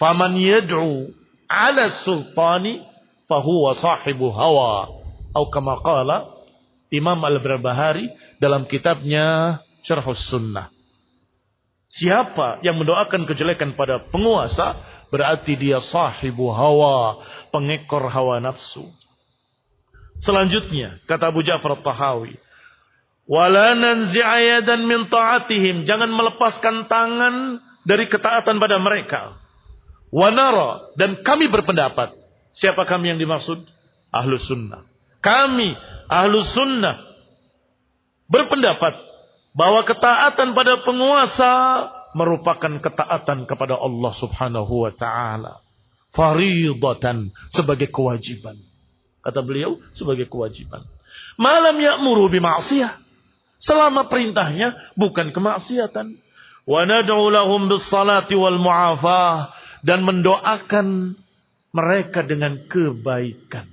Faman yad'u ala sultani fahuwa sahibu hawa. Atau kama qala Imam Al-Barbahari dalam kitabnya Syarhus Sunnah. Siapa yang mendoakan kejelekan pada penguasa, berarti dia sahibu hawa, pengekor hawa nafsu. Selanjutnya, kata Abu Ja'far At-Tahawi, wala nanzi'a yadan min ta'atihim, jangan melepaskan tangan dari ketaatan pada mereka. Wa nara, dan kami berpendapat. Siapa kami yang dimaksud? Ahlus Sunnah. Kami, Ahlus Sunnah, berpendapat bahwa ketaatan pada penguasa merupakan ketaatan kepada Allah Subhanahu wa ta'ala. Faridatan, sebagai kewajiban. Kata beliau, sebagai kewajiban. Malam ya'muru bima'siyah, selama perintahnya bukan kemaksiatan. Wa nad'u lahum bis salati wal mu'afah, dan mendoakan mereka dengan kebaikan,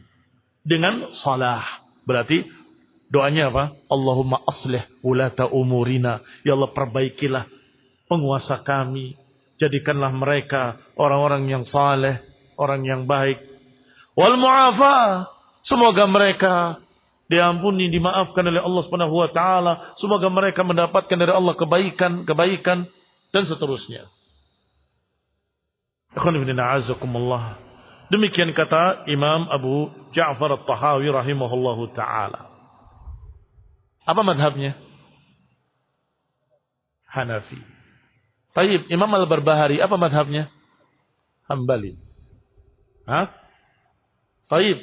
dengan salah. Berarti doanya apa? Allahumma aslih wulata umurina. Ya Allah, perbaikilah penguasa kami. Jadikanlah mereka orang-orang yang saleh, orang yang baik. Wal mu'afah, semoga mereka diampuni, dimaafkan oleh Allah Subhanahu wa taala. Semoga mereka mendapatkan dari Allah kebaikan dan seterusnya. Demikian kata Imam Abu Ja'far At-Tahawi rahimahullahu ta'ala. Apa madhabnya? Hanafi. Taib, Imam Al-Barbahari apa madhabnya? Hambali. Taib,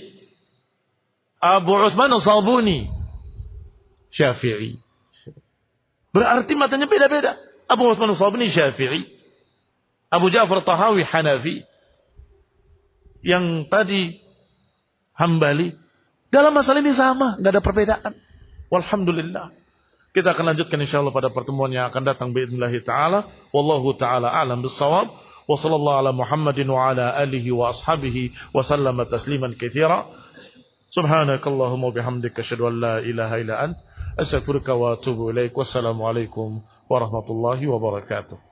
Abu Uthman As-Sabuni Syafi'i. Berarti matanya beda-beda. Abu Uthman As-Sabuni Syafi'i, Abu Ja'far Tahawi Hanafi, yang tadi Hambali. Dalam masalah ini sama, nggak ada perbedaan. Walhamdulillah. Kita akan lanjutkan insyaallah pada pertemuan yang akan datang باذنillah taala. Wallahu taala a'lam bissawab. Wa sallallahu ala Muhammadin wa ala alihi wa ashabihi wa sallama tasliman katsira. Subhanakallahumma bihamdika asyhadu an la ilaha illa ant astaghfiruka wa atubu ilaik. Wassalamu alaikum warahmatullahi wabarakatuh.